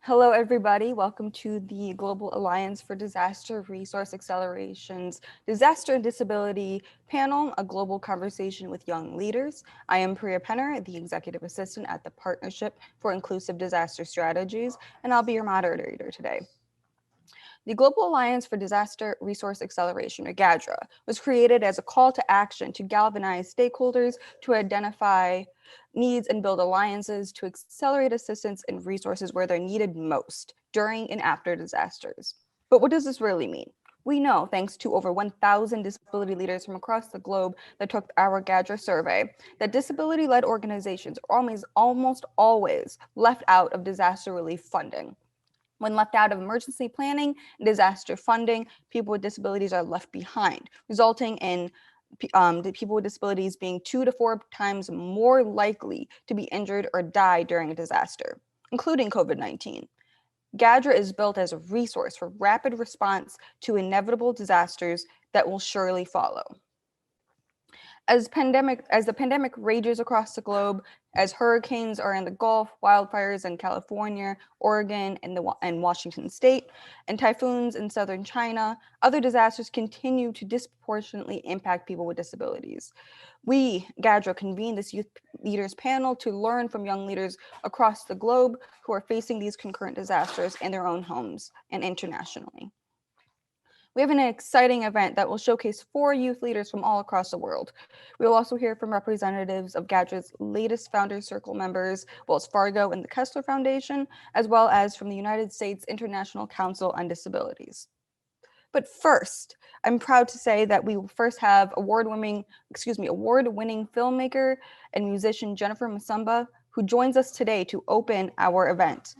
Hello, everybody. Welcome to the Global Alliance for Disaster Resource Acceleration's Disaster and Disability panel, a global conversation with young leaders. I am Priya Penner, the Executive Assistant at the Partnership for Inclusive Disaster Strategies, and I'll be your moderator today. The Global Alliance for Disaster Resource Acceleration, or GADRA, was created as a call to action to galvanize stakeholders to identify needs and build alliances to accelerate assistance and resources where they're needed most during and after disasters. But what does this really mean? We know, thanks to over 1,000 disability leaders from across the globe that took our GADRA survey, that disability-led organizations are almost always left out of disaster relief funding. When left out of emergency planning and disaster funding, people with disabilities are left behind, resulting in the people with disabilities being 2 to 4 times more likely to be injured or die during a disaster, including COVID-19. GADRA is built as a resource for rapid response to inevitable disasters that will surely follow. As the pandemic rages across the globe, as hurricanes are in the Gulf, wildfires in California, Oregon, and Washington State, and typhoons in southern China, other disasters continue to disproportionately impact people with disabilities. We, GADRA, convened this youth leaders panel to learn from young leaders across the globe who are facing these concurrent disasters in their own homes and internationally. We have an exciting event that will showcase 4 youth leaders from all across the world. We will also hear from representatives of GADRA's latest Founders Circle members, Wells Fargo and the Kessler Foundation, as well as from the United States International Council on Disabilities. But first, I'm proud to say that we will first have award-winning filmmaker and musician Jennifer Masamba, who joins us today to open our event.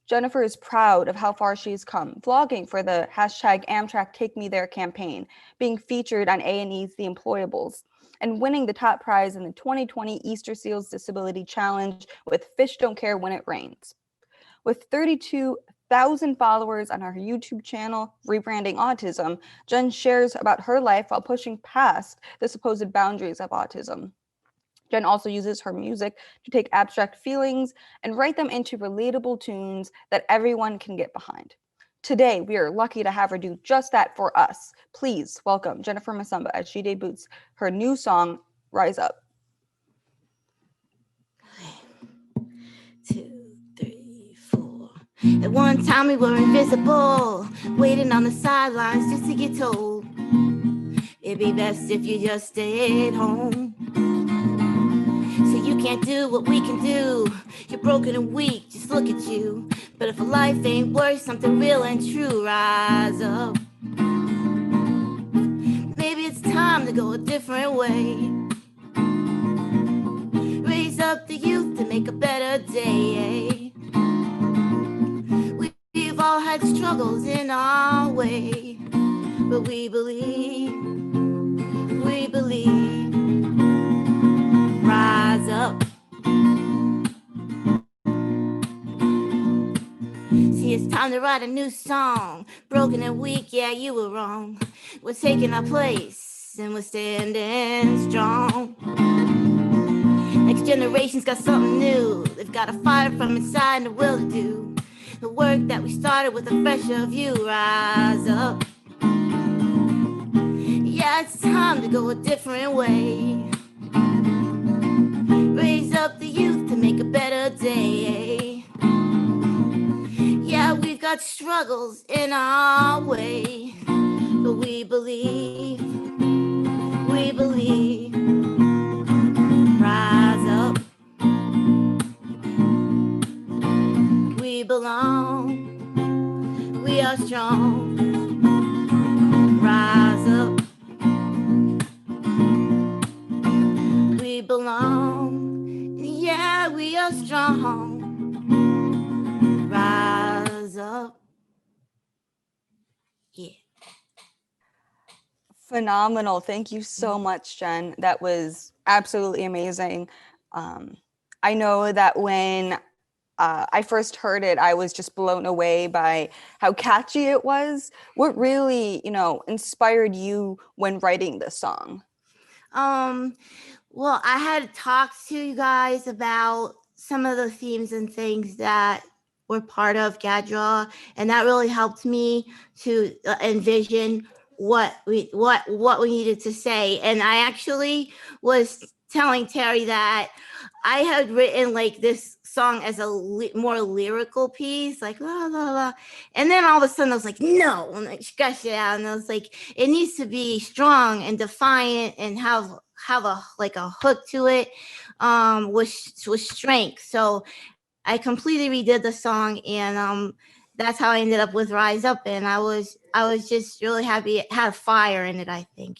Jennifer is proud of how far she's come, vlogging for the hashtag Amtrak Take Me There campaign, being featured on A&E's The Employables, and winning the top prize in the 2020 Easter Seals Disability Challenge with Fish Don't Care When It Rains. With 32,000 followers on her YouTube channel, Rebranding Autism, Jen shares about her life while pushing past the supposed boundaries of autism. Jen also uses her music to take abstract feelings and write them into relatable tunes that everyone can get behind. Today, we are lucky to have her do just that for us. Please welcome Jennifer Masamba as she debuts her new song, Rise Up. 2, 3, 4. At one time we were invisible, waiting on the sidelines just to get told it'd be best if you just stayed home. So you can't do what we can do. You're broken and weak, just look at you. But if a life ain't worth something real and true, rise up. Maybe it's time to go a different way. Raise up the youth to make a better day. We've all had struggles in our way, but we believe, rise up. See, it's time to write a new song. Broken and weak, yeah, you were wrong. We're taking our place and we're standing strong. Next generation's got something new. They've got a fire from inside and a will to do the work that we started with a fresher view. Rise up. Yeah, it's time to go a different way. Raise up the youth to make a better day. Yeah, we've got struggles in our way, but we believe, rise up. We belong, we are strong. Rise up. We belong, yeah, we are strong. Rise up. Yeah. Phenomenal. Thank you so much, Jen. That was absolutely amazing. I know that when I first heard it, I was just blown away by how catchy it was. What really, inspired you when writing this song? Well, I had talked to you guys about some of the themes and things that were part of GADRA, and that really helped me to envision what we needed to say. And I actually was telling Terry that I had written like this song as a more lyrical piece, like la la la, and then all of a sudden I was like, no, and I scratched it out, and I was like, it needs to be strong and defiant and have a like a hook to it, with strength. So I completely redid the song, and that's how I ended up with Rise Up, and I was just really happy. It had fire in it, I think.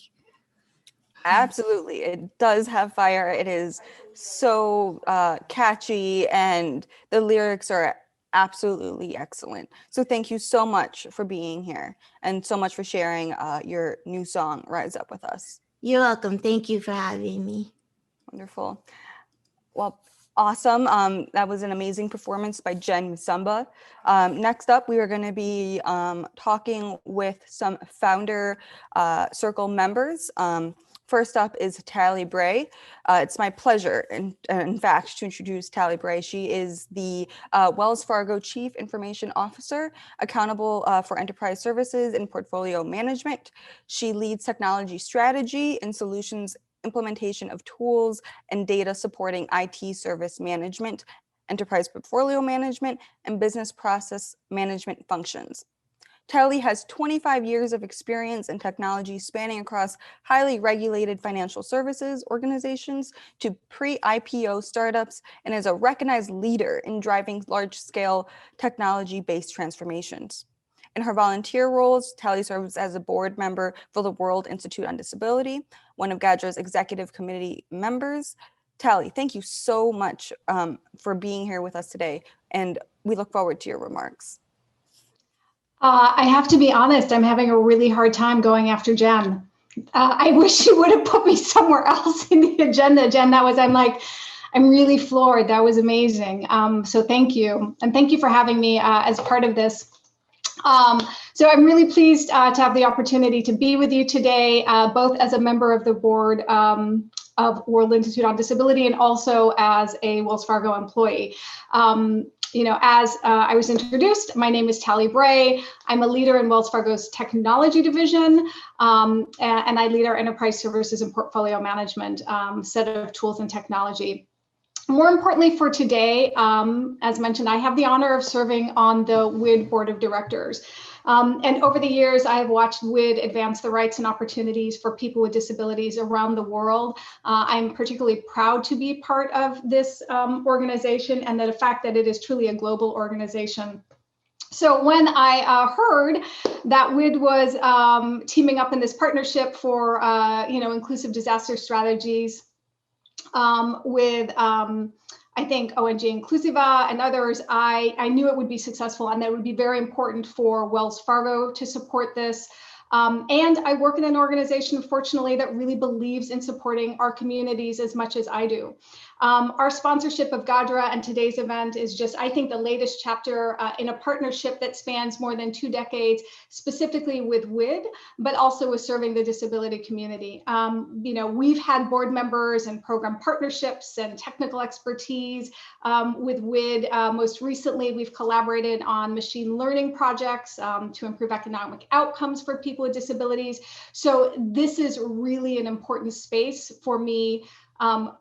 Absolutely. It does have fire. It is so catchy, and the lyrics are absolutely excellent. So thank you so much for being here and so much for sharing your new song, Rise Up, with us. You're welcome. Thank you for having me. Wonderful. Well, awesome. That was an amazing performance by Jen Musumba. Next up, we are going to be talking with some founder circle members. First up is Tally Bray. It's my pleasure, in fact, to introduce Tally Bray. She is the Wells Fargo Chief Information Officer, accountable for enterprise services and portfolio management. She leads technology strategy and solutions implementation of tools and data supporting IT service management, enterprise portfolio management, and business process management functions. Tally has 25 years of experience in technology spanning across highly regulated financial services organizations to pre-IPO startups, and is a recognized leader in driving large-scale technology-based transformations. In her volunteer roles, Tally serves as a board member for the World Institute on Disability, one of GADRA's executive committee members. Tally, thank you so much for being here with us today, and we look forward to your remarks. I have to be honest, I'm having a really hard time going after Jen. I wish you would have put me somewhere else in the agenda, Jen. I'm really floored. That was amazing. So thank you. And thank you for having me as part of this. So I'm really pleased to have the opportunity to be with you today, both as a member of the board of World Institute on Disability and also as a Wells Fargo employee. As I was introduced, my name is Tally Bray. I'm a leader in Wells Fargo's technology division, and I lead our enterprise services and portfolio management set of tools and technology. More importantly for today, as mentioned, I have the honor of serving on the WID board of directors. And over the years, I have watched WID advance the rights and opportunities for people with disabilities around the world. I'm particularly proud to be part of this organization, and the fact that it is truly a global organization. So when I heard that WID was teaming up in this partnership for inclusive disaster strategies with I think ONG Inclusiva and others, I knew it would be successful and that it would be very important for Wells Fargo to support this. And I work in an organization, fortunately, that really believes in supporting our communities as much as I do. Our sponsorship of GADRA and today's event is just, I think, the latest chapter in a partnership that spans more than 2 decades, specifically with WID, but also with serving the disability community. We've had board members and program partnerships and technical expertise with WID. Most recently, we've collaborated on machine learning projects to improve economic outcomes for people with disabilities. So this is really an important space for me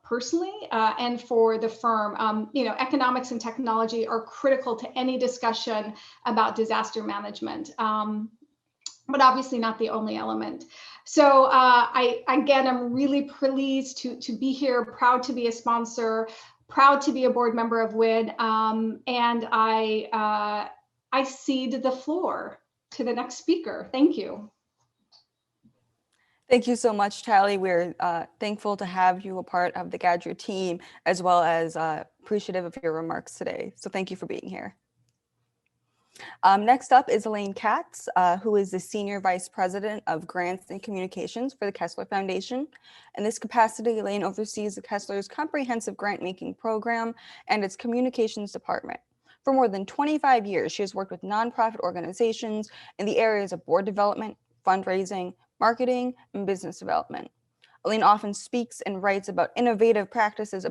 personally and for the firm. Economics and technology are critical to any discussion about disaster management, but obviously not the only element. So I'm really pleased to be here, proud to be a sponsor, proud to be a board member of WID, and I cede the floor to the next speaker. Thank you. Thank you so much, Tally. We're thankful to have you a part of the GADRA team, as well as appreciative of your remarks today. So thank you for being here. Next up is Elaine Katz, who is the Senior Vice President of Grants and Communications for the Kessler Foundation. In this capacity, Elaine oversees the Kessler's comprehensive grant-making program and its communications department. For more than 25 years, she has worked with nonprofit organizations in the areas of board development, fundraising, marketing, and business development. Elaine often speaks and writes about innovative practices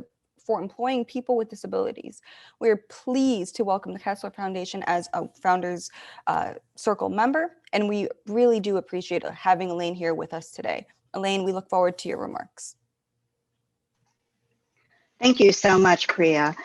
for employing people with disabilities. We are pleased to welcome the Kessler Foundation as a Founders Circle member, and we really do appreciate having Elaine here with us today. Elaine, we look forward to your remarks. Thank you so much, Priya.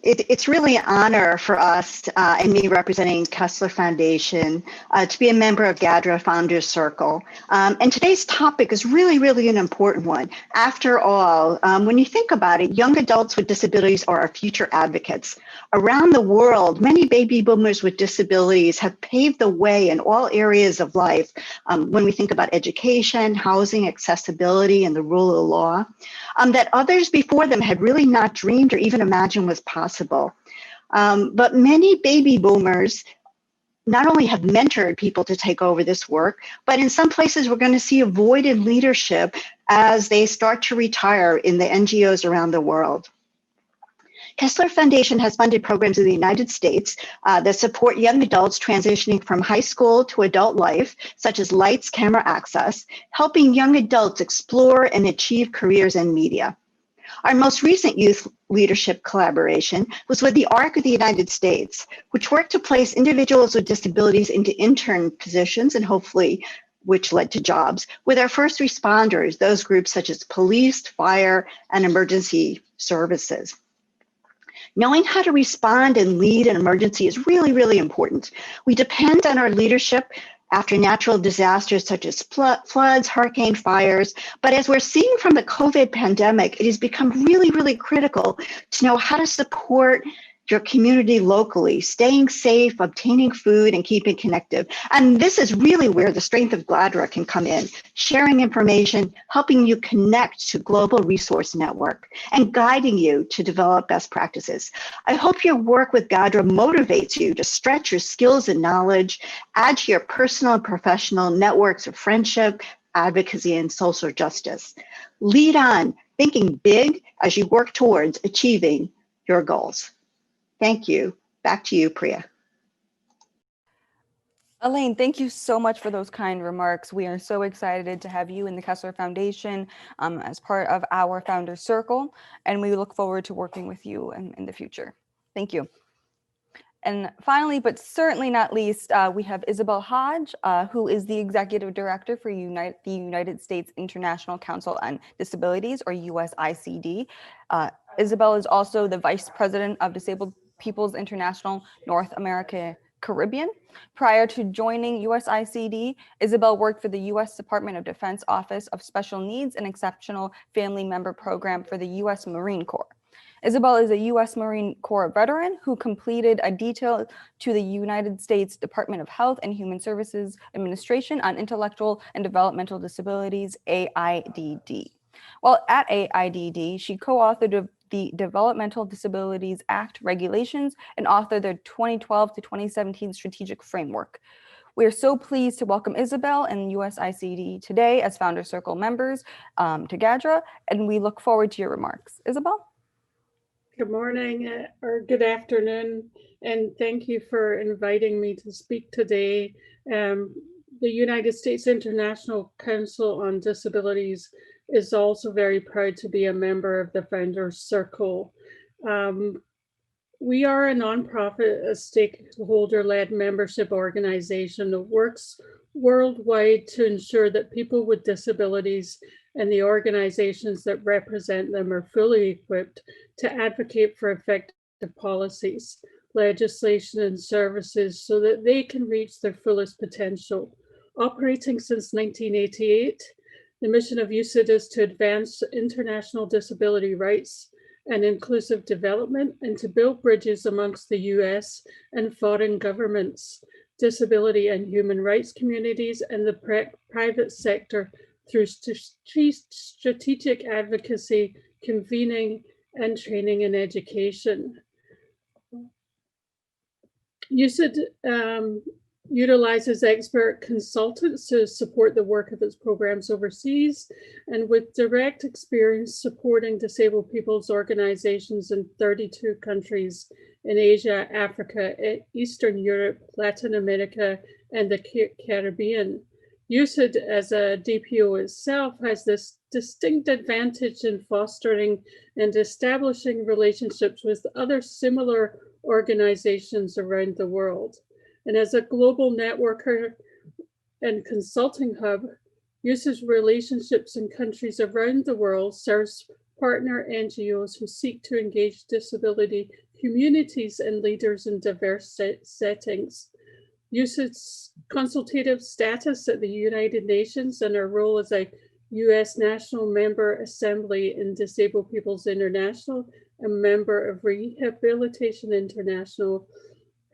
It's really an honor for us and me representing Kessler Foundation to be a member of GADRA Founders Circle. And today's topic is really an important one. After all, when you think about it, young adults with disabilities are our future advocates. Around the world, many baby boomers with disabilities have paved the way in all areas of life when we think about education, housing, accessibility, and the rule of law, that others before them had really not dreamed or even imagined was possible. But many baby boomers not only have mentored people to take over this work, but in some places we're going to see a void in leadership as they start to retire in the NGOs around the world. Kessler Foundation has funded programs in the United States that support young adults transitioning from high school to adult life, such as Lights, Camera, Access, helping young adults explore and achieve careers in media. Our most recent youth leadership collaboration was with the ARC of the United States, which worked to place individuals with disabilities into intern positions and hopefully which led to jobs with our first responders, those groups such as police, fire, and emergency services. Knowing how to respond and lead an emergency is really important. We depend on our leadership after natural disasters such as floods, hurricane fires. But as we're seeing from the COVID pandemic, it has become really critical to know how to support your community locally, staying safe, obtaining food, and keeping connected. And this is really where the strength of GADRA can come in, sharing information, helping you connect to global resource network, and guiding you to develop best practices. I hope your work with GADRA motivates you to stretch your skills and knowledge, add to your personal and professional networks of friendship, advocacy, and social justice. Lead on, thinking big as you work towards achieving your goals. Thank you. Back to you, Priya. Elaine, thank you so much for those kind remarks. We are so excited to have you in the Kessler Foundation as part of our Founders Circle, and we look forward to working with you in the future. Thank you. And finally, but certainly not least, we have Isabel Hodge, who is the Executive Director for the United States International Council on Disabilities, or USICD. Isabel is also the Vice President of Disabled Peoples International North America Caribbean. Prior to joining USICD, Isabel worked for the U.S. Department of Defense Office of Special Needs and Exceptional Family Member Program for the U.S. Marine Corps. Isabel is a U.S. Marine Corps veteran who completed a detail to the United States Department of Health and Human Services Administration on Intellectual and Developmental Disabilities, AIDD. While at AIDD, she co-authored the Developmental Disabilities Act regulations and authored their 2012 to 2017 strategic framework. We are so pleased to welcome Isabel and USICD today as Founders Circle members to GADRA, and we look forward to your remarks. Isabel? Good morning or good afternoon, and thank you for inviting me to speak today. The United States International Council on Disabilities is also very proud to be a member of the Founders Circle. We are a nonprofit, a stakeholder-led membership organization that works worldwide to ensure that people with disabilities and the organizations that represent them are fully equipped to advocate for effective policies, legislation, and services so that they can reach their fullest potential. Operating since 1988, the mission of USID is to advance international disability rights and inclusive development and to build bridges amongst the US and foreign governments, disability and human rights communities, and the private sector through strategic advocacy, convening, and training and education. USID utilizes expert consultants to support the work of its programs overseas, and with direct experience supporting disabled people's organizations in 32 countries in Asia, Africa, Eastern Europe, Latin America, and the Caribbean. USAID as a DPO itself has this distinct advantage in fostering and establishing relationships with other similar organizations around the world. And as a global networker and consulting hub, uses relationships in countries around the world, serves partner NGOs who seek to engage disability communities and leaders in diverse settings. USAID's consultative status at the United Nations and our role as a US National Member Assembly in Disabled Peoples International and member of Rehabilitation International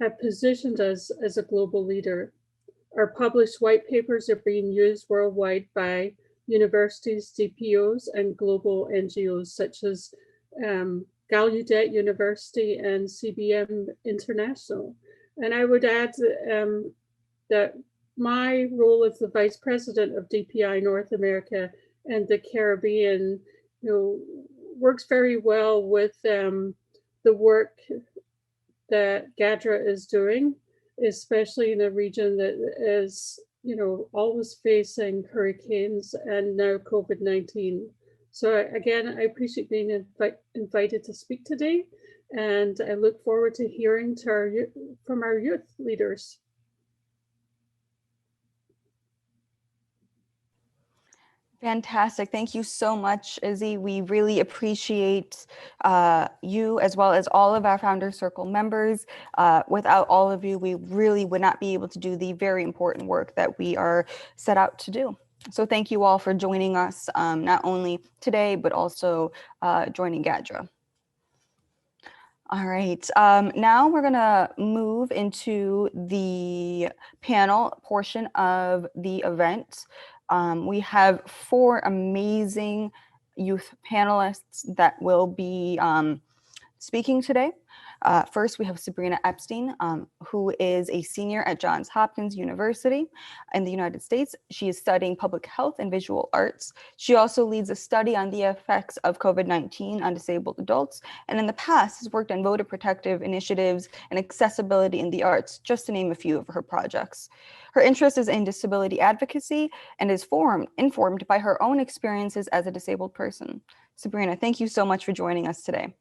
have positioned us as a global leader. Our published white papers are being used worldwide by universities, DPOs, and global NGOs such as Gallaudet University and CBM International. And I would add that my role as the Vice President of DPI North America and the Caribbean, works very well with the work that GADRA is doing, especially in a region that is, always facing hurricanes and now COVID-19. So again, I appreciate being invited to speak today, and I look forward to hearing from our youth leaders. Fantastic. Thank you so much, Izzy. We really appreciate you as well as all of our Founder Circle members. Without all of you, we really would not be able to do the very important work that we are set out to do. So thank you all for joining us, not only today, but also joining GADRA. All right, now we're gonna move into the panel portion of the event. We have 4 amazing youth panelists that will be speaking today. First, we have Sabrina Epstein, who is a senior at Johns Hopkins University in the United States. She is studying public health and visual arts. She also leads a study on the effects of COVID-19 on disabled adults, and in the past has worked on voter protective initiatives and accessibility in the arts, just to name a few of her projects. Her interest is in disability advocacy and is informed by her own experiences as a disabled person. Sabrina, thank you so much for joining us today.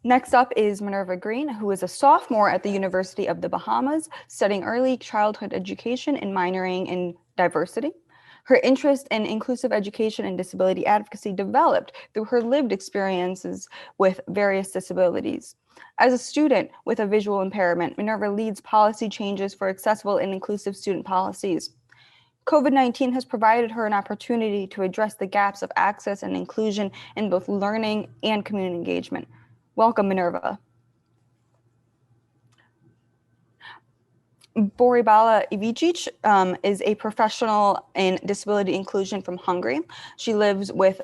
Next up is Minerva Green, who is a sophomore at the University of the Bahamas, studying early childhood education and minoring in diversity. Her interest in inclusive education and disability advocacy developed through her lived experiences with various disabilities. As a student with a visual impairment, Minerva leads policy changes for accessible and inclusive student policies. COVID-19 has provided her an opportunity to address the gaps of access and inclusion in both learning and community engagement. Welcome, Minerva. Boribala Ivicic is a professional in disability inclusion from Hungary. She lives with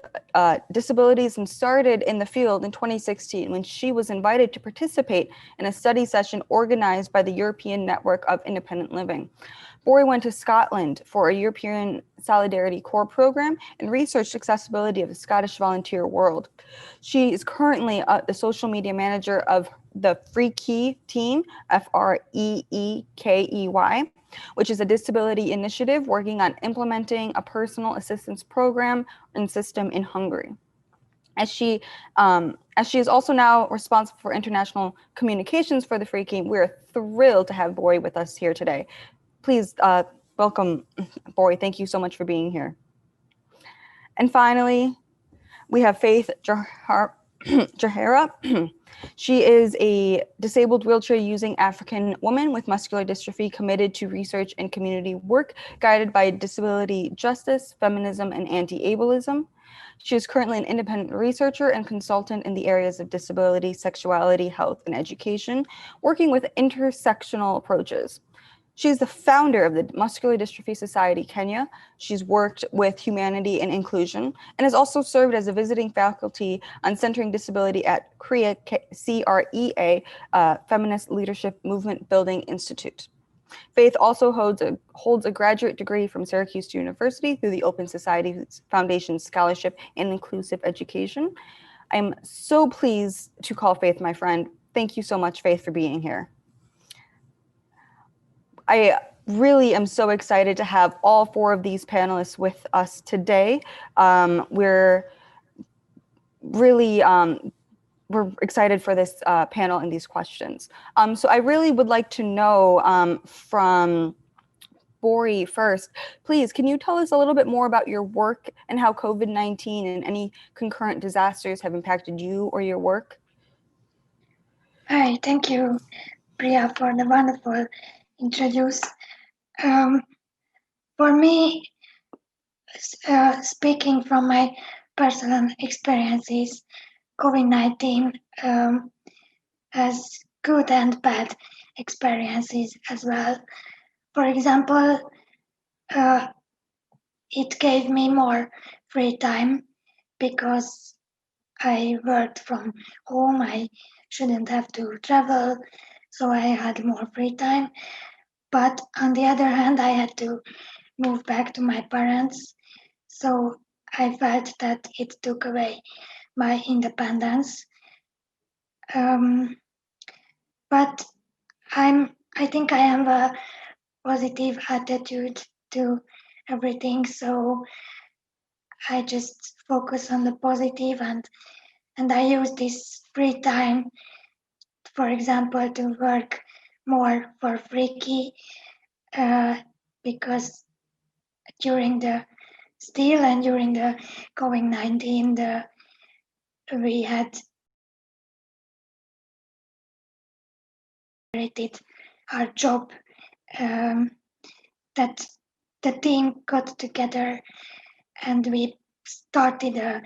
disabilities and started in the field in 2016 when she was invited to participate in a study session organized by the European Network of Independent Living. Bori went to Scotland for a European Solidarity Corps program and researched accessibility of the Scottish volunteer world. She is currently the social media manager of the Free Key team, FREEKEY, which is a disability initiative working on implementing a personal assistance program and system in Hungary. As she is also now responsible for international communications for the Free Key, we're thrilled to have Bori with us here today. Please welcome Bori. Thank you so much for being here. And finally, we have Faith Jahara. She is a disabled wheelchair-using African woman with muscular dystrophy committed to research and community work, guided by disability justice, feminism, and anti-ableism. She is currently an independent researcher and consultant in the areas of disability, sexuality, health, and education, working with intersectional approaches. She's the founder of the Muscular Dystrophy Society Kenya. She's worked with humanity and inclusion and has also served as a visiting faculty on centering disability at CREA, C-R-E-A, Feminist Leadership Movement Building Institute. Faith also holds a graduate degree from Syracuse University through the Open Society Foundation Scholarship in Inclusive Education. I'm so pleased to call Faith my friend. Thank you so much, Faith, for being here. really am so excited to have all four of these panelists with us today. We're really we're excited for this panel and these questions. So I really would like to know from Bori first, please, can you tell us a little bit more about your work and how COVID-19 and any concurrent disasters have impacted you or your work? Hi, thank you, Priya, for the wonderful introduce. Um, for me, speaking from my personal experiences, COVID-19 has good and bad experiences as well. For example, uh, it gave me more free time because I worked from home. I shouldn't have to travel, so I had more free time. But on the other hand, I had to move back to my parents, so I felt that it took away my independence. But I think I have a positive attitude to everything, so I just focus on the positive and I use this free time, for example, to work more for Freaky because during the during the COVID-19, we had created our job that the team got together and we started a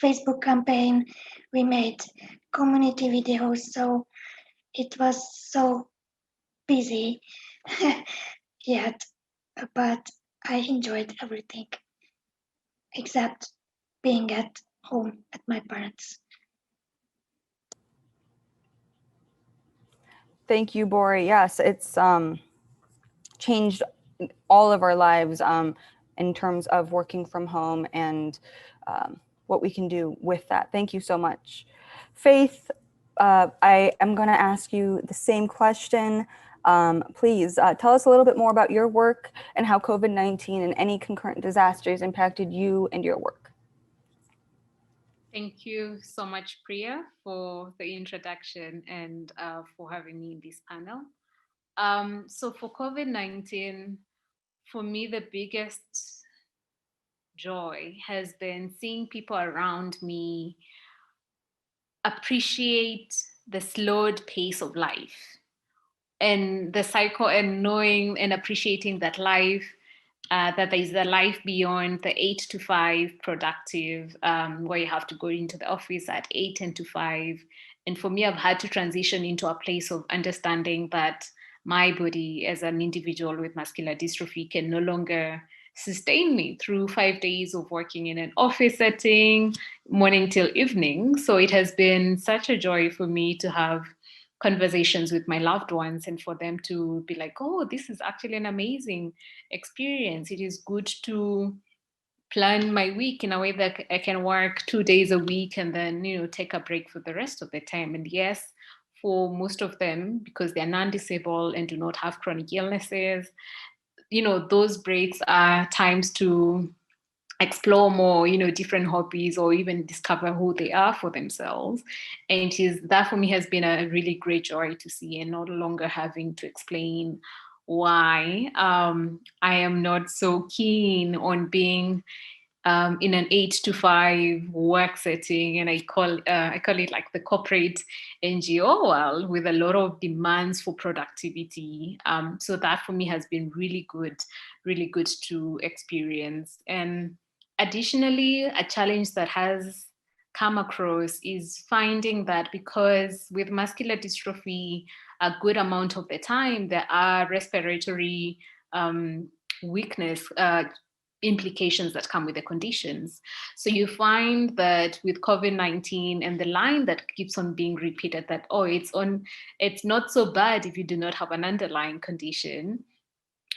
Facebook campaign. We made community videos, so it was so busy yet, but I enjoyed everything except being at home at my parents. Thank you, Bori. Yes, it's changed all of our lives in terms of working from home and what we can do with that. Thank you so much. Faith, I am going to ask you the same question. Please tell us a little bit more about your work and how COVID-19 and any concurrent disasters impacted you and your work. Thank you so much, Priya, for the introduction and for having me in this panel. So for COVID-19, for me, the biggest joy has been seeing people around me appreciate the slowed pace of life and the cycle, and knowing and appreciating that life, that there is a life beyond the 8 to 5 productive, where you have to go into the office at 8 and to 5. And for me, I've had to transition into a place of understanding that my body as an individual with muscular dystrophy can no longer sustain me through 5 days of working in an office setting, morning till evening. So it has been such a joy for me to have conversations with my loved ones and for them to be like, oh, this is actually an amazing experience. It is good to plan my week in a way that I can work 2 days a week and then, take a break for the rest of the time. And yes, for most of them, because they're non-disabled and do not have chronic illnesses, those breaks are times to explore more, different hobbies or even discover who they are for themselves. And that for me has been a really great joy to see, and no longer having to explain why I am not so keen on being in an 8 to 5 work setting, and I call it like the corporate NGO world with a lot of demands for productivity. So that for me has been really good to experience. And additionally, a challenge that has come across is finding that because with muscular dystrophy, a good amount of the time there are respiratory weakness implications that come with the conditions. So you find that with COVID-19 and the line that keeps on being repeated that, oh, it's not so bad if you do not have an underlying condition.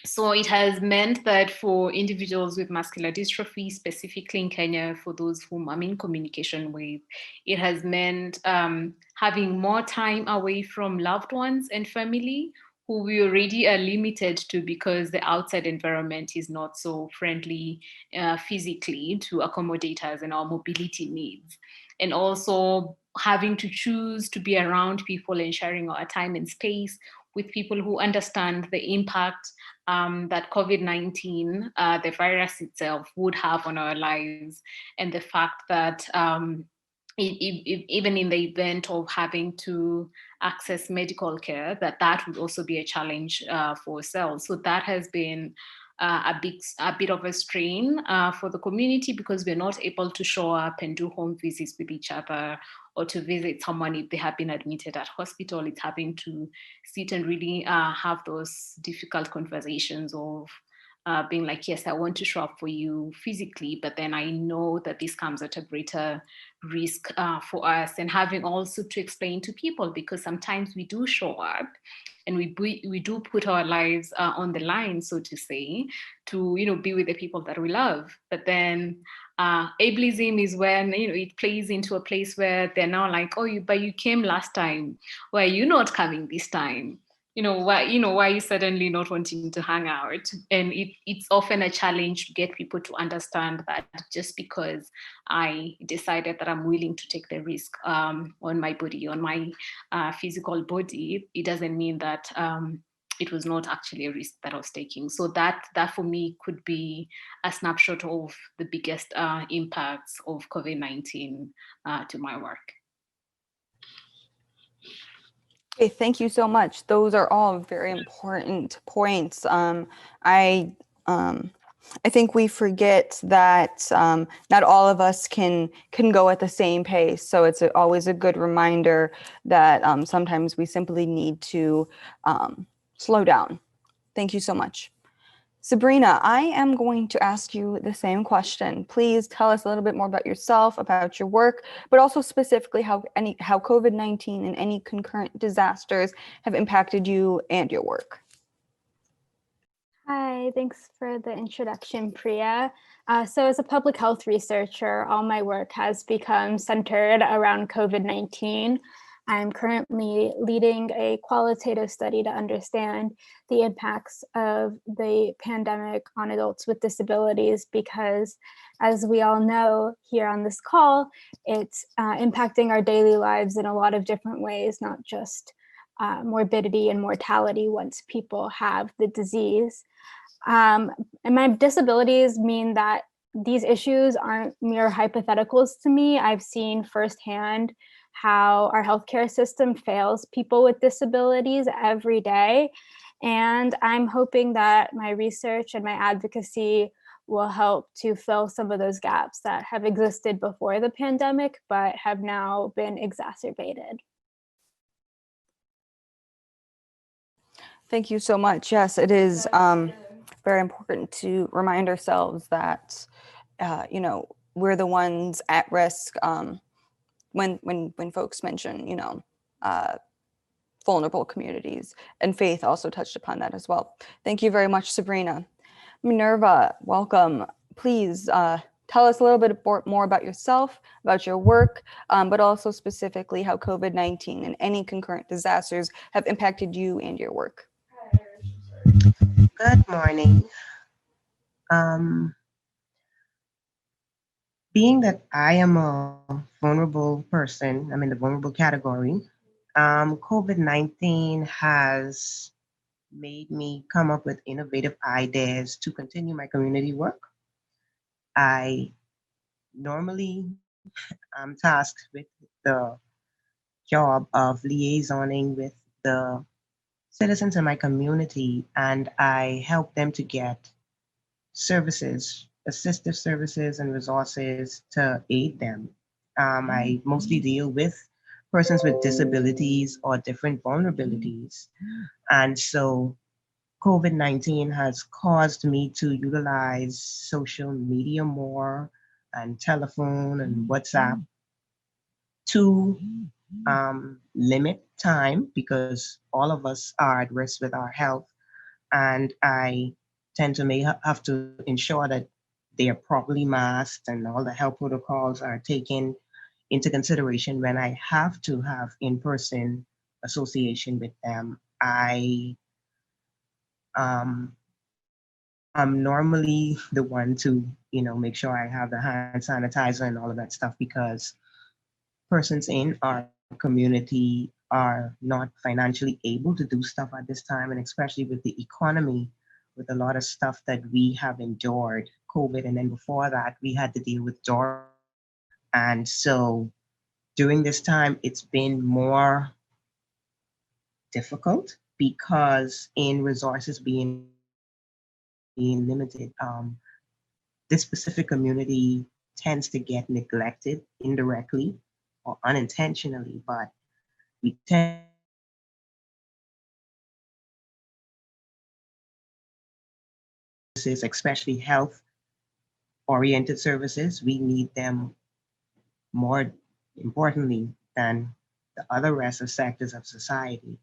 So it has meant that for individuals with muscular dystrophy, specifically in Kenya, for those whom I'm in communication with, it has meant having more time away from loved ones and family, who we already are limited to because the outside environment is not so friendly physically to accommodate us and our mobility needs. And also having to choose to be around people and sharing our time and space with people who understand the impact that COVID-19, the virus itself, would have on our lives, and the fact that even in the event of having to access medical care, that would also be a challenge for ourselves. So that has been a bit of a strain for the community, because we're not able to show up and do home visits with each other, or to visit someone if they have been admitted at hospital. It's having to sit and really have those difficult conversations of being like, yes, I want to show up for you physically, but then I know that this comes at a greater risk for us, and having also to explain to people, because sometimes we do show up and we do put our lives on the line, so to say, to be with the people that we love. But then ableism is when it plays into a place where they're now like, oh, but you came last time, why are you not coming this time? Why are you suddenly not wanting to hang out? And it's often a challenge to get people to understand that just because I decided that I'm willing to take the risk on my body, on my physical body, it doesn't mean that it was not actually a risk that I was taking. So that for me could be a snapshot of the biggest impacts of COVID-19 to my work. Okay, thank you so much. Those are all very important points. I think we forget that not all of us can go at the same pace. So it's always a good reminder that sometimes we simply need to slow down. Thank you so much. Sabrina, I am going to ask you the same question. Please tell us a little bit more about yourself, about your work, but also specifically how COVID-19 and any concurrent disasters have impacted you and your work. Hi, thanks for the introduction, Priya. So as a public health researcher, all my work has become centered around COVID-19. I'm currently leading a qualitative study to understand the impacts of the pandemic on adults with disabilities, because as we all know here on this call, it's impacting our daily lives in a lot of different ways, not just morbidity and mortality once people have the disease. And my disabilities mean that these issues aren't mere hypotheticals to me. I've seen firsthand how our healthcare system fails people with disabilities every day. And I'm hoping that my research and my advocacy will help to fill some of those gaps that have existed before the pandemic, but have now been exacerbated. Thank you so much. Yes, it is very important to remind ourselves that, we're the ones at risk when folks mention, vulnerable communities, and Faith also touched upon that as well. Thank you very much, Sabrina. Minerva, welcome. Please tell us a little bit more about yourself, about your work, but also specifically how COVID-19 and any concurrent disasters have impacted you and your work. Good morning. Being that I am a vulnerable person, I'm in the vulnerable category, COVID-19 has made me come up with innovative ideas to continue my community work. I normally am tasked with the job of liaisoning with the citizens in my community, and I help them to get services, assistive services and resources to aid them. I mostly deal with persons with disabilities or different vulnerabilities. And so COVID-19 has caused me to utilize social media more and telephone and WhatsApp to limit time, because all of us are at risk with our health. And I tend to have to ensure that they are properly masked and all the health protocols are taken into consideration when I have to have in-person association with them. I Um, I'm normally the one to, make sure I have the hand sanitizer and all of that stuff because persons in our community are not financially able to do stuff at this time, and especially with the economy, with a lot of stuff that we have endured, COVID, and then before that, we had to deal with Dora. And so during this time, it's been more difficult because in resources being limited, this specific community tends to get neglected indirectly or unintentionally, but we tend to, especially health oriented services, we need them more importantly than the other rest of sectors of society.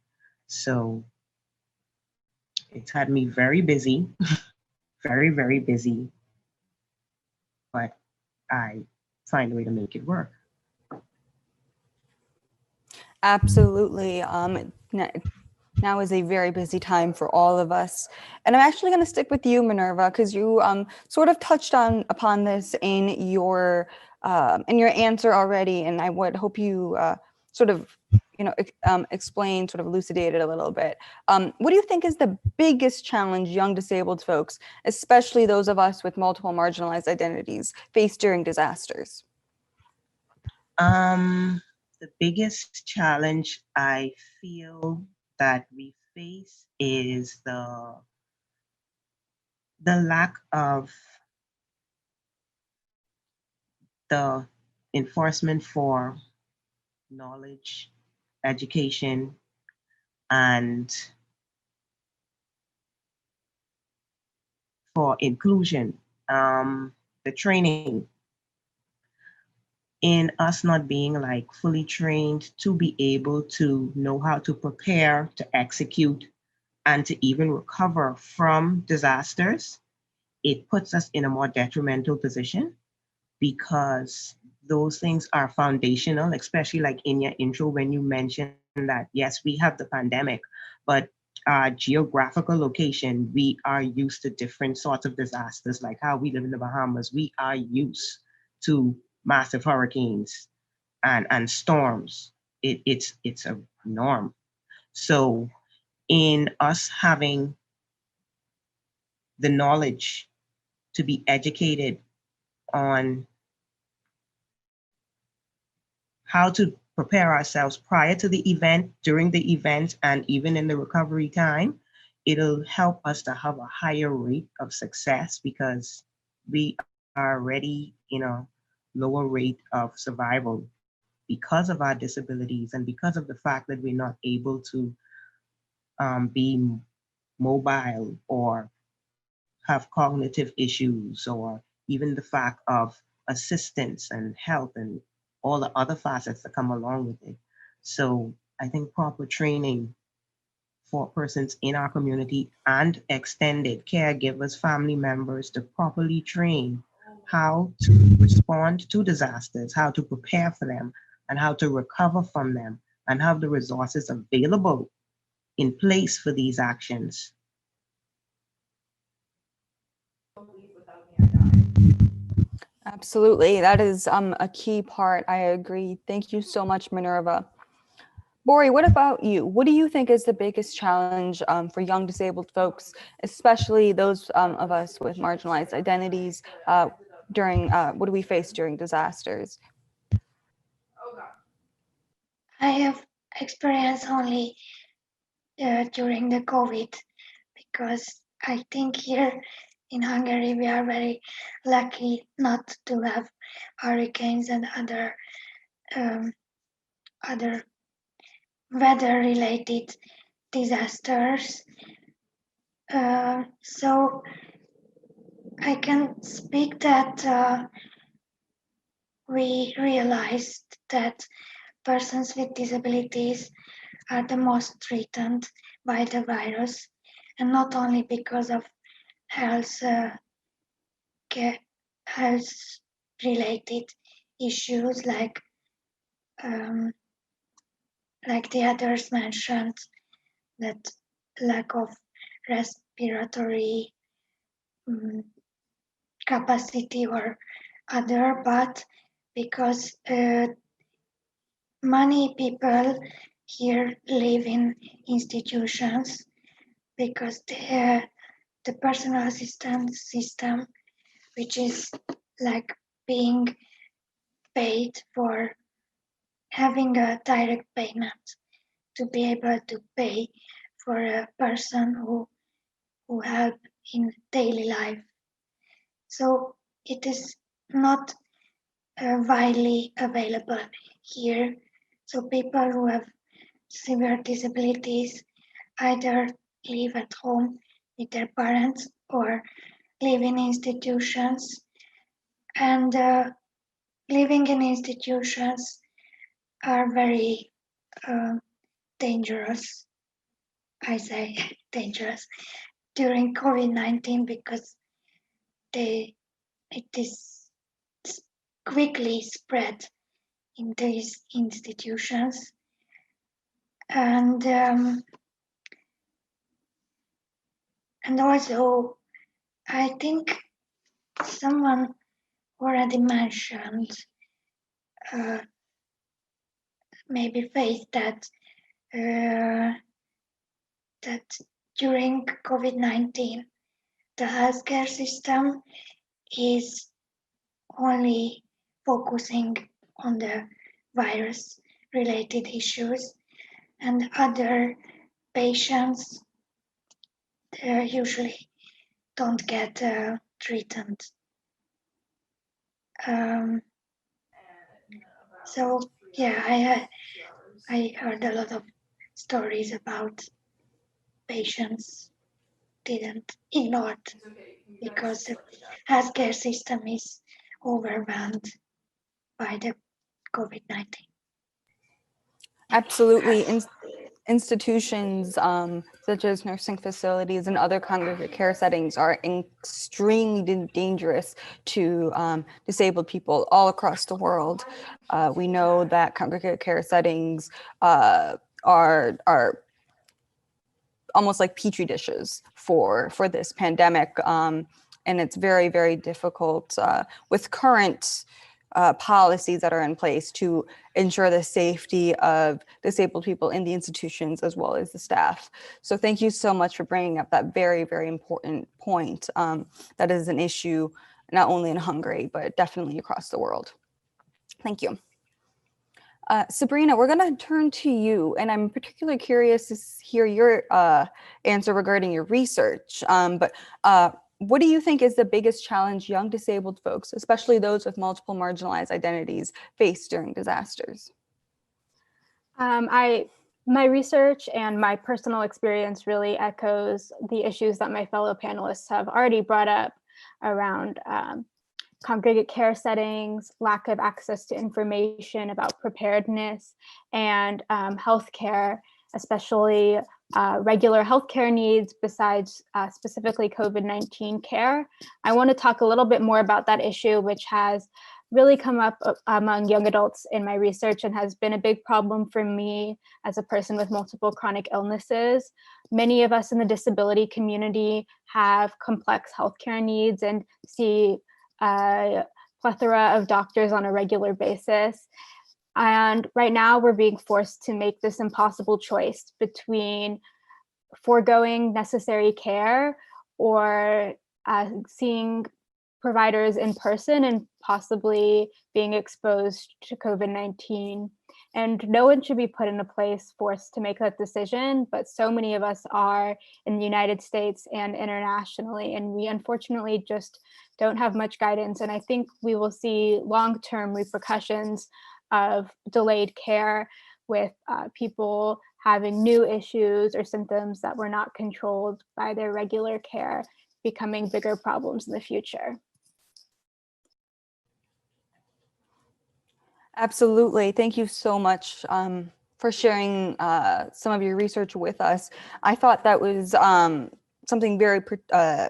So it's had me very busy, very, very busy, but I find a way to make it work. Absolutely. Now is a very busy time for all of us. And I'm actually going to stick with you, Minerva, because you sort of touched upon this in your answer already, and I would hope you sort of explain, sort of elucidate it a little bit. What do you think is the biggest challenge young disabled folks, especially those of us with multiple marginalized identities, face during disasters? The biggest challenge I feel that we face is the lack of the enforcement for knowledge, education, and for inclusion, the training in us not being like fully trained to be able to know how to prepare, to execute, and to even recover from disasters. It puts us in a more detrimental position because those things are foundational, especially like in your intro when you mentioned that, yes, we have the pandemic, but geographical location, we are used to different sorts of disasters, like how we live in the Bahamas. We are used to massive hurricanes and storms. It's a norm. So in us having the knowledge to be educated on how to prepare ourselves prior to the event, during the event, and even in the recovery time, it'll help us to have a higher rate of success because we are already in a lower rate of survival because of our disabilities and because of the fact that we're not able to be mobile or have cognitive issues or even the fact of assistance and health and all the other facets that come along with it. So I think proper training for persons in our community and extended caregivers, family members to properly train how to respond to disasters, how to prepare for them, and how to recover from them, and have the resources available in place for these actions. Absolutely. That is a key part. I agree. Thank you so much, Minerva. Bori, what about you? What do you think is the biggest challenge for young disabled folks, especially those of us with marginalized identities during, what do we face during disasters? I have experience only during the COVID because I think here in Hungary we are very lucky not to have hurricanes and um, other weather-related disasters. So I can speak that we realized that persons with disabilities are the most threatened by the virus, and not only because of health health related issues um, like the others mentioned, that lack of respiratory capacity or other, but because many people here live in institutions because the personal assistance system, which is like being paid for having a direct payment to be able to pay for a person who help in daily life. So it is not widely available here. So people who have severe disabilities either live at home with their parents or live in institutions. And living in institutions are very dangerous. I say dangerous during COVID-19 because it is quickly spread in these institutions. And also, I think someone already mentioned maybe Faith that that during COVID-19, the healthcare system is only focusing on the virus-related issues, and other patients usually don't get treatment. So yeah, I heard a lot of stories about patients didn't ignored because the healthcare system is overwhelmed by the COVID-19. Absolutely. Institutions such as nursing facilities and other congregate care settings are extremely dangerous to disabled people all across the world. We know that congregate care settings are almost like petri dishes for this pandemic, and it's very, very difficult with current policies that are in place to ensure the safety of disabled people in the institutions as well as the staff. So thank you so much for bringing up that very, very important point. That is an issue not only in Hungary, but definitely across the world. Thank you. Sabrina, we're going to turn to you, and I'm particularly curious to hear your answer regarding your research. But what do you think is the biggest challenge young disabled folks, especially those with multiple marginalized identities, face during disasters? My research and my personal experience really echoes the issues that my fellow panelists have already brought up around congregate care settings, lack of access to information about preparedness, and healthcare, especially regular healthcare needs besides specifically COVID-19 care. I want to talk a little bit more about that issue, which has really come up among young adults in my research and has been a big problem for me as a person with multiple chronic illnesses. Many of us in the disability community have complex healthcare needs and see a plethora of doctors on a regular basis. And right now we're being forced to make this impossible choice between foregoing necessary care or seeing providers in person and possibly being exposed to COVID-19. And no one should be put in a place forced to make that decision, but so many of us are in the United States and internationally, and we unfortunately just don't have much guidance. And I think we will see long-term repercussions of delayed care with people having new issues or symptoms that were not controlled by their regular care becoming bigger problems in the future. Absolutely. Thank you so much for sharing some of your research with us. I thought that was something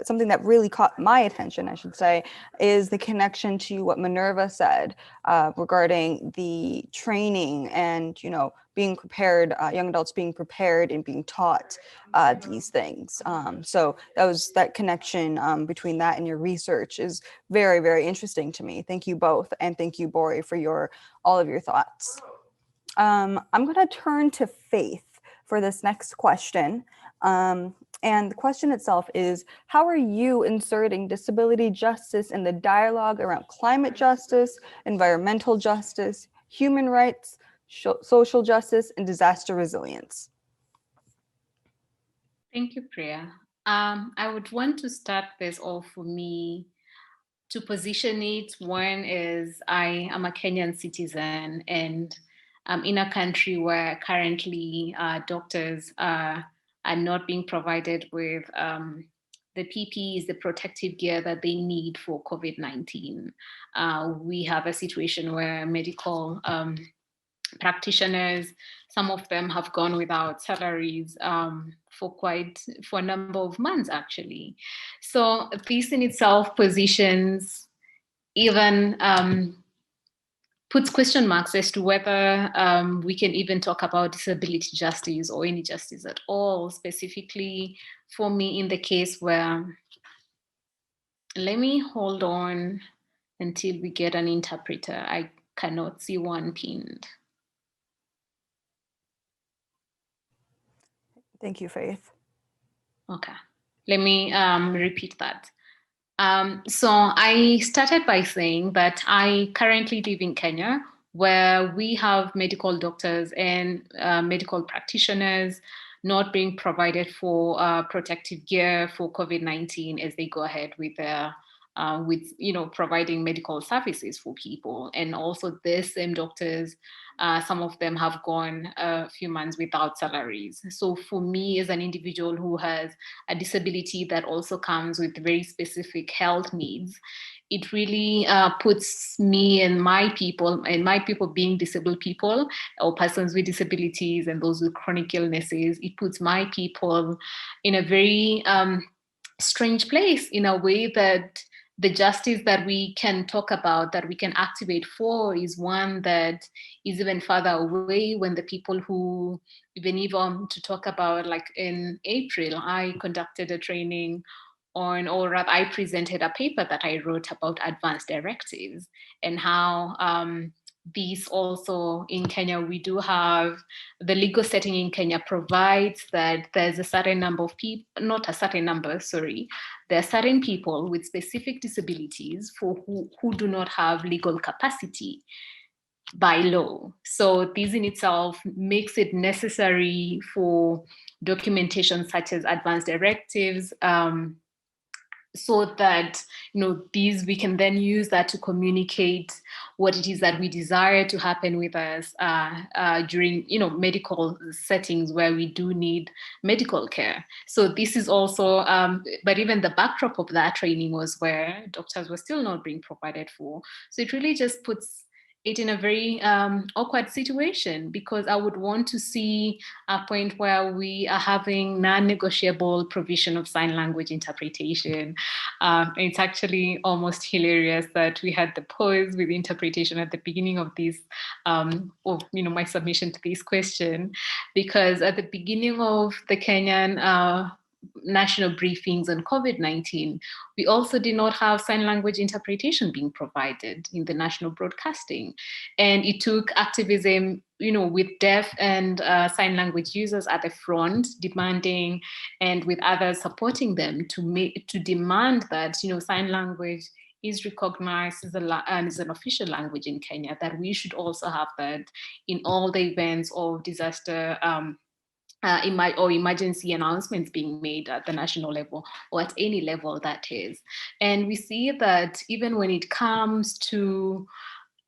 something that really caught my attention, I should say, is the connection to what Minerva said regarding the training and, being prepared, young adults being prepared and being taught these things. So that connection between that and your research is very, very interesting to me. Thank you both, and thank you, Bori, for all of your thoughts. I'm going to turn to Faith for this next question. And the question itself is, how are you inserting disability justice in the dialogue around climate justice, environmental justice, human rights, social justice, and disaster resilience? Thank you, Priya. I would want to start this off for me to position it. One is I am a Kenyan citizen, and I'm in a country where currently doctors are not being provided with the PPEs, the protective gear that they need for COVID-19. We have a situation where medical practitioners, some of them have gone without salaries for a number of months, actually. So this in itself positions, even puts question marks as to whether we can even talk about disability justice or any justice at all, specifically for me in the case where, let me hold on until we get an interpreter. I cannot see one pinned. Thank you, Faith. Okay, let me repeat that. So I started by saying that I currently live in Kenya, where we have medical doctors and medical practitioners not being provided for protective gear for COVID-19 as they go ahead with their providing medical services for people. And also the same doctors, some of them have gone a few months without salaries. So for me as an individual who has a disability that also comes with very specific health needs, it really puts me and my people being disabled people or persons with disabilities and those with chronic illnesses, it puts my people in a very strange place, in a way that the justice that we can talk about, that we can activate for, is one that is even further away when the people who, even to talk about, like in April, I conducted a training on, or rather I presented a paper that I wrote about advanced directives and how these also in Kenya, we do have the legal setting in Kenya provides that there's a certain number of people, not a certain number, sorry, there are certain people with specific disabilities for who do not have legal capacity by law. So this in itself makes it necessary for documentation such as advanced directives, so that these, we can then use that to communicate what it is that we desire to happen with us during medical settings where we do need medical care. So this is also but even the backdrop of that training was where doctors were still not being provided for. So it really just puts it in a very awkward situation, because I would want to see a point where we are having non-negotiable provision of sign language interpretation. It's actually almost hilarious that we had the pause with interpretation at the beginning of this, my submission to this question, because at the beginning of the Kenyan national briefings on COVID-19, we also did not have sign language interpretation being provided in the national broadcasting. And it took activism, with deaf and sign language users at the front demanding, and with others supporting them to demand that, sign language is recognized as an official language in Kenya, that we should also have that in all the events of disaster or emergency announcements being made at the national level or at any level that is. And we see that even when it comes to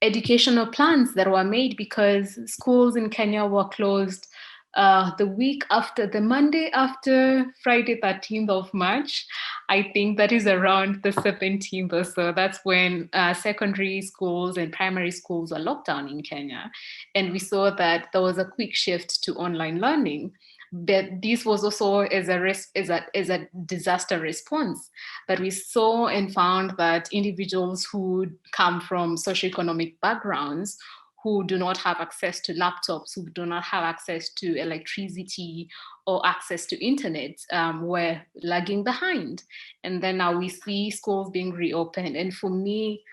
educational plans that were made, because schools in Kenya were closed the Monday after Friday, 13th of March. I think that is around the 17th or so. That's when secondary schools and primary schools were locked down in Kenya. And we saw that there was a quick shift to online learning. but this was also as a disaster response. But we saw and found that individuals who come from socioeconomic backgrounds, who do not have access to laptops, who do not have access to electricity or access to internet, were lagging behind. And then now we see schools being reopened. And for me,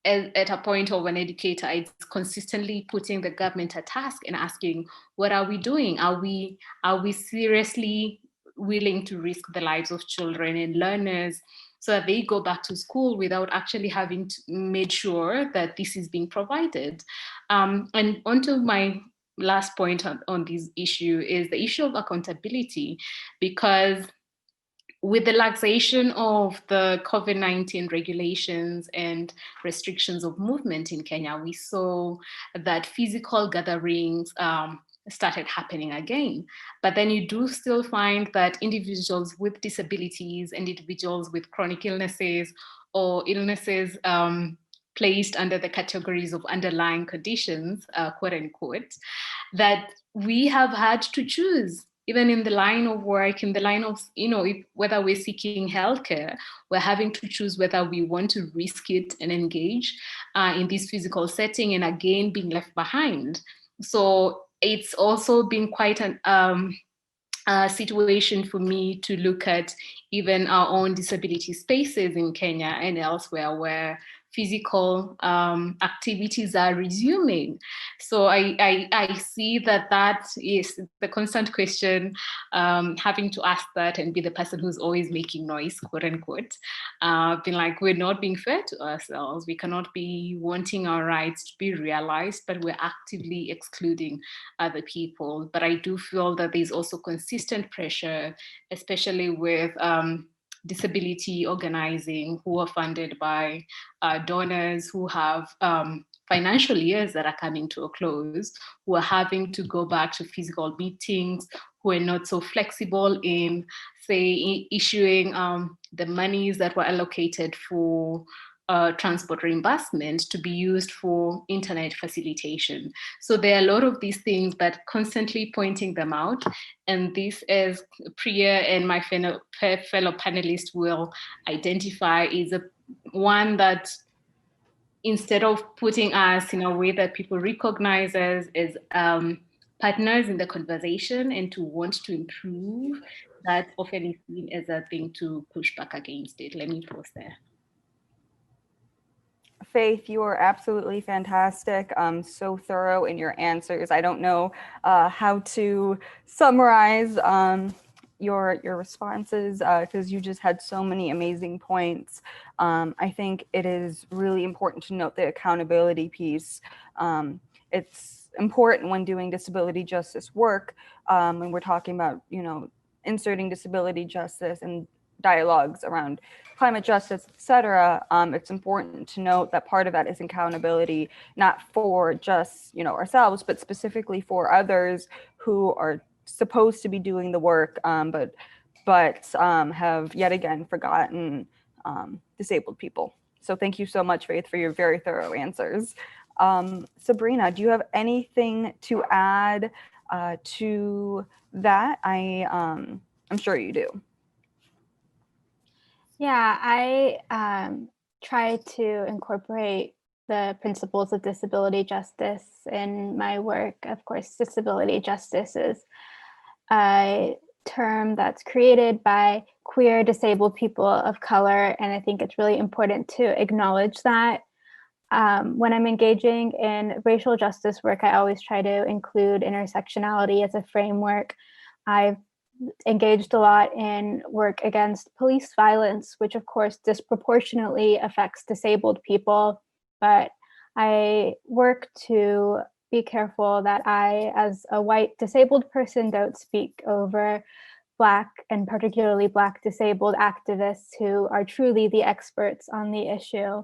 at a point of an educator, it's consistently putting the government a task and asking, what are we doing? Are we seriously willing to risk the lives of children and learners so that they go back to school without actually having made sure that this is being provided? And onto my last point on this issue is the issue of accountability, because with the relaxation of the COVID-19 regulations and restrictions of movement in Kenya, we saw that physical gatherings started happening again. But then you do still find that individuals with disabilities and individuals with chronic illnesses or illnesses placed under the categories of underlying conditions, quote unquote, that we have had to choose, even in the line of work, in the line of, whether we're seeking healthcare, we're having to choose whether we want to risk it and engage in this physical setting and again being left behind. So it's also been quite a situation for me to look at even our own disability spaces in Kenya and elsewhere where physical activities are resuming. So I see that is the constant question, having to ask that and be the person who's always making noise, quote unquote. Being like, we're not being fair to ourselves. We cannot be wanting our rights to be realized, but we're actively excluding other people. But I do feel that there's also consistent pressure, especially with disability organizing, who are funded by donors who have financial years that are coming to a close, who are having to go back to physical meetings, who are not so flexible in, say, issuing the monies that were allocated for transport reimbursement to be used for internet facilitation. So there are a lot of these things that constantly pointing them out. And this, as Priya and my fellow panelists will identify, is one that, instead of putting us in a way that people recognize us as partners in the conversation and to want to improve, that often is seen as a thing to push back against it. Let me pause there. Faith, you are absolutely fantastic. So thorough in your answers. I don't know how to summarize your responses because you just had so many amazing points. I think it is really important to note the accountability piece. It's important when doing disability justice work, when we're talking about, inserting disability justice and dialogues around climate justice, et cetera. It's important to note that part of that is accountability, not for just, ourselves, but specifically for others who are supposed to be doing the work, but have yet again forgotten disabled people. So thank you so much, Faith, for your very thorough answers. Sabrina, do you have anything to add to that? I'm sure you do. Yeah, I try to incorporate the principles of disability justice in my work. Of course, disability justice is a term that's created by queer disabled people of color, and I think it's really important to acknowledge that. When I'm engaging in racial justice work, I always try to include intersectionality as a framework. I've engaged a lot in work against police violence, which of course disproportionately affects disabled people. But I work to be careful that I, as a white disabled person, don't speak over Black and particularly Black disabled activists who are truly the experts on the issue.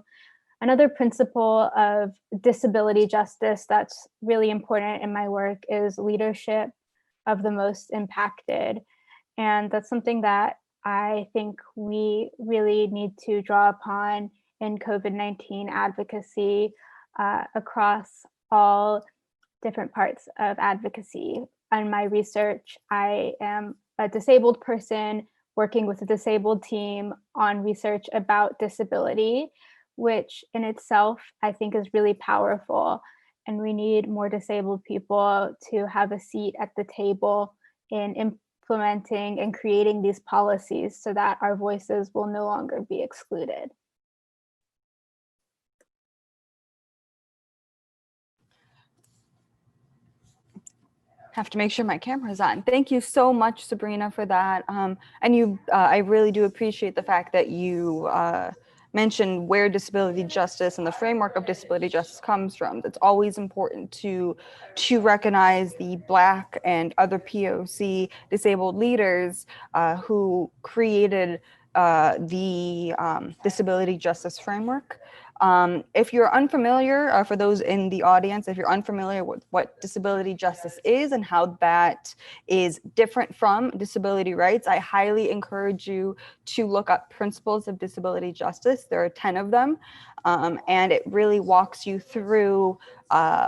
Another principle of disability justice that's really important in my work is leadership of the most impacted. And that's something that I think we really need to draw upon in COVID-19 advocacy across all different parts of advocacy. on my research. I am a disabled person working with a disabled team on research about disability, which in itself I think is really powerful. And we need more disabled people to have a seat at the table in implementing and creating these policies so that our voices will no longer be excluded. Have to make sure my camera's on. Thank you so much, Sabrina, for that. And I really do appreciate the fact that you mentioned where disability justice and the framework of disability justice comes from. It's always important to recognize the Black and other POC disabled leaders who created the disability justice framework. If you're unfamiliar, for those in the audience, if you're unfamiliar with what disability justice is and how that is different from disability rights, I highly encourage you to look up Principles of Disability Justice. There are 10 of them, and it really walks you through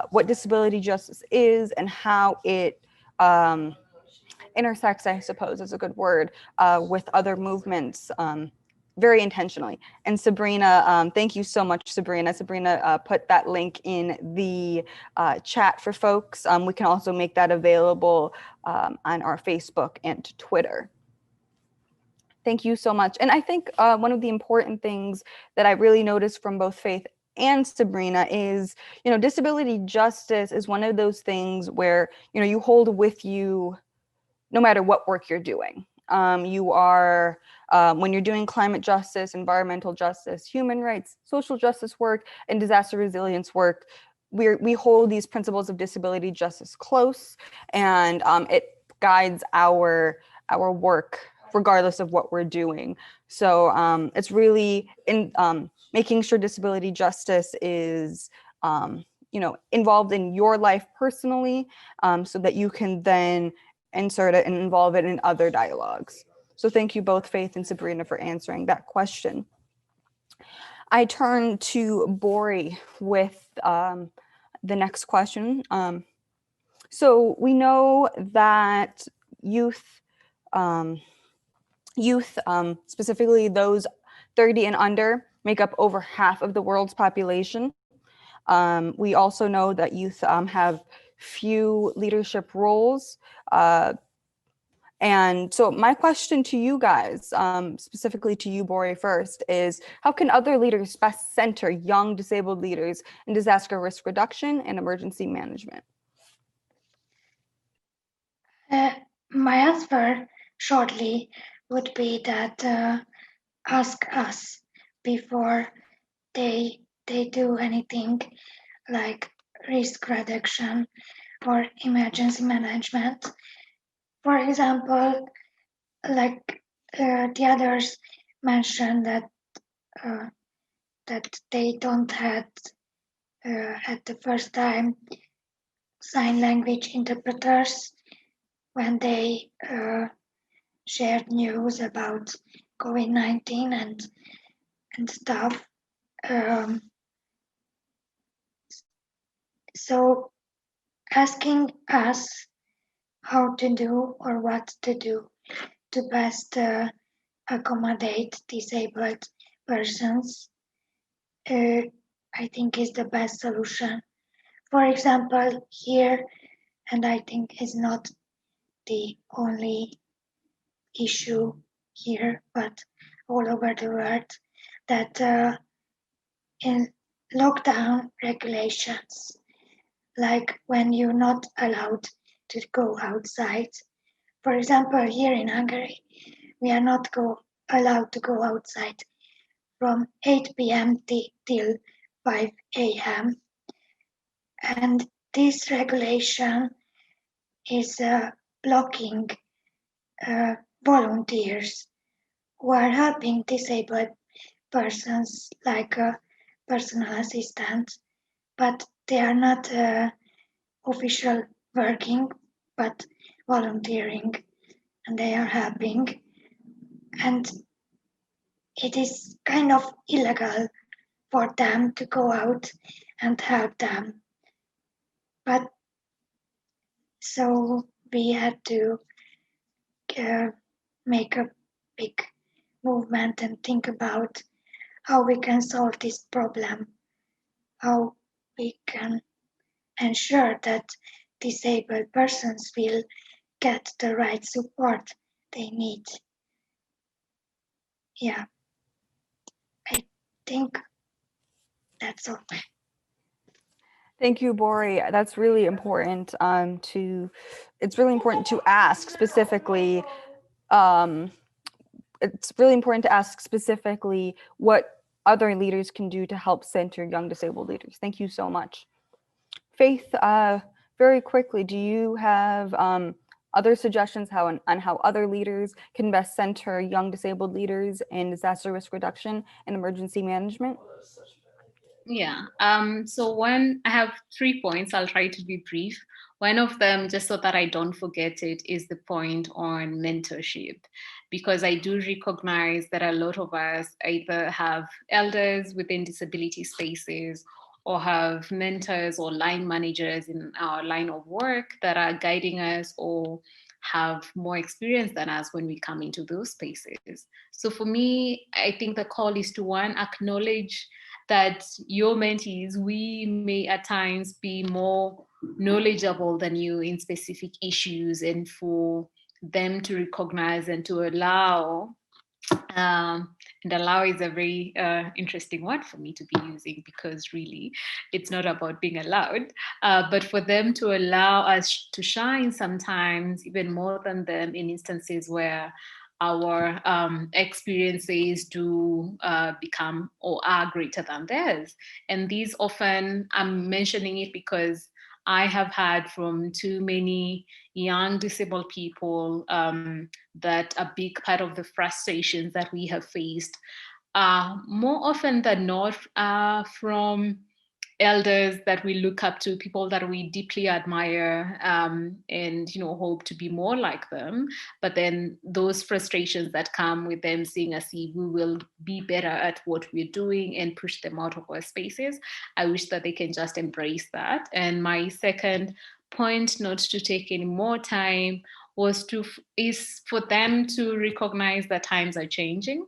what disability justice is and how it intersects, I suppose is a good word, with other movements very intentionally. And Sabrina, thank you so much, Sabrina. Sabrina put that link in the chat for folks. We can also make that available on our Facebook and Twitter. Thank you so much. And I think one of the important things that I really noticed from both Faith and Sabrina is, disability justice is one of those things where, you hold with you no matter what work you're doing. You are, when you're doing climate justice, environmental justice, human rights, social justice work, and disaster resilience work, we hold these principles of disability justice close, and it guides our work regardless of what we're doing. So it's really in making sure disability justice is involved in your life personally, so that you can then insert it and involve it in other dialogues. So thank you both, Faith and Sabrina, for answering that question. I turn to Bori with the next question. So we know that youth, specifically those 30 and under, make up over half of the world's population. We also know that youth have few leadership roles. And so my question to you guys, specifically to you, Bori, first, is how can other leaders best center young disabled leaders in disaster risk reduction and emergency management? My answer shortly would be that ask us before they do anything like risk reduction or emergency management. For example, like the others mentioned that they don't had at the first time sign language interpreters when they shared news about COVID-19 and stuff. So asking us how to do or what to do to best accommodate disabled persons, I think is the best solution. For example, here, and I think is not the only issue here, but all over the world, that in lockdown regulations, like when you're not allowed to go outside. For example, here in Hungary, we are not allowed to go outside from 8 p.m. till 5 a.m. And this regulation is blocking volunteers who are helping disabled persons like a personal assistant, but they are not official working, but volunteering, and they are helping. And it is kind of illegal for them to go out and help them. But so we had to make a big movement and think about how we can solve this problem, how we can ensure that disabled persons will get the right support they need. Yeah, I think that's all. Thank you, Bori. That's really important it's really important to ask specifically, it's really important to ask specifically what other leaders can do to help center young disabled leaders. Thank you so much. Faith, very quickly, do you have other suggestions on how other leaders can best center young disabled leaders in disaster risk reduction and emergency management? Yeah. So one, I have 3 points. I'll try to be brief. One of them, just so that I don't forget it, is the point on mentorship, because I do recognize that a lot of us either have elders within disability spaces or have mentors or line managers in our line of work that are guiding us or have more experience than us when we come into those spaces. So for me, I think the call is to, one, acknowledge that your mentees, we may at times be more knowledgeable than you in specific issues, and for them to recognize and to allow, and allow is a very interesting word for me to be using, because really it's not about being allowed, but for them to allow us to shine sometimes even more than them in instances where our experiences do become or are greater than theirs. And these often, I'm mentioning it because I have had from too many young disabled people that a big part of the frustrations that we have faced more often than not from elders that we look up to, people that we deeply admire, and hope to be more like them. But then those frustrations that come with them seeing us, see we will be better at what we're doing and push them out of our spaces. I wish that they can just embrace that. And my second point, not to take any more time, is for them to recognize that times are changing,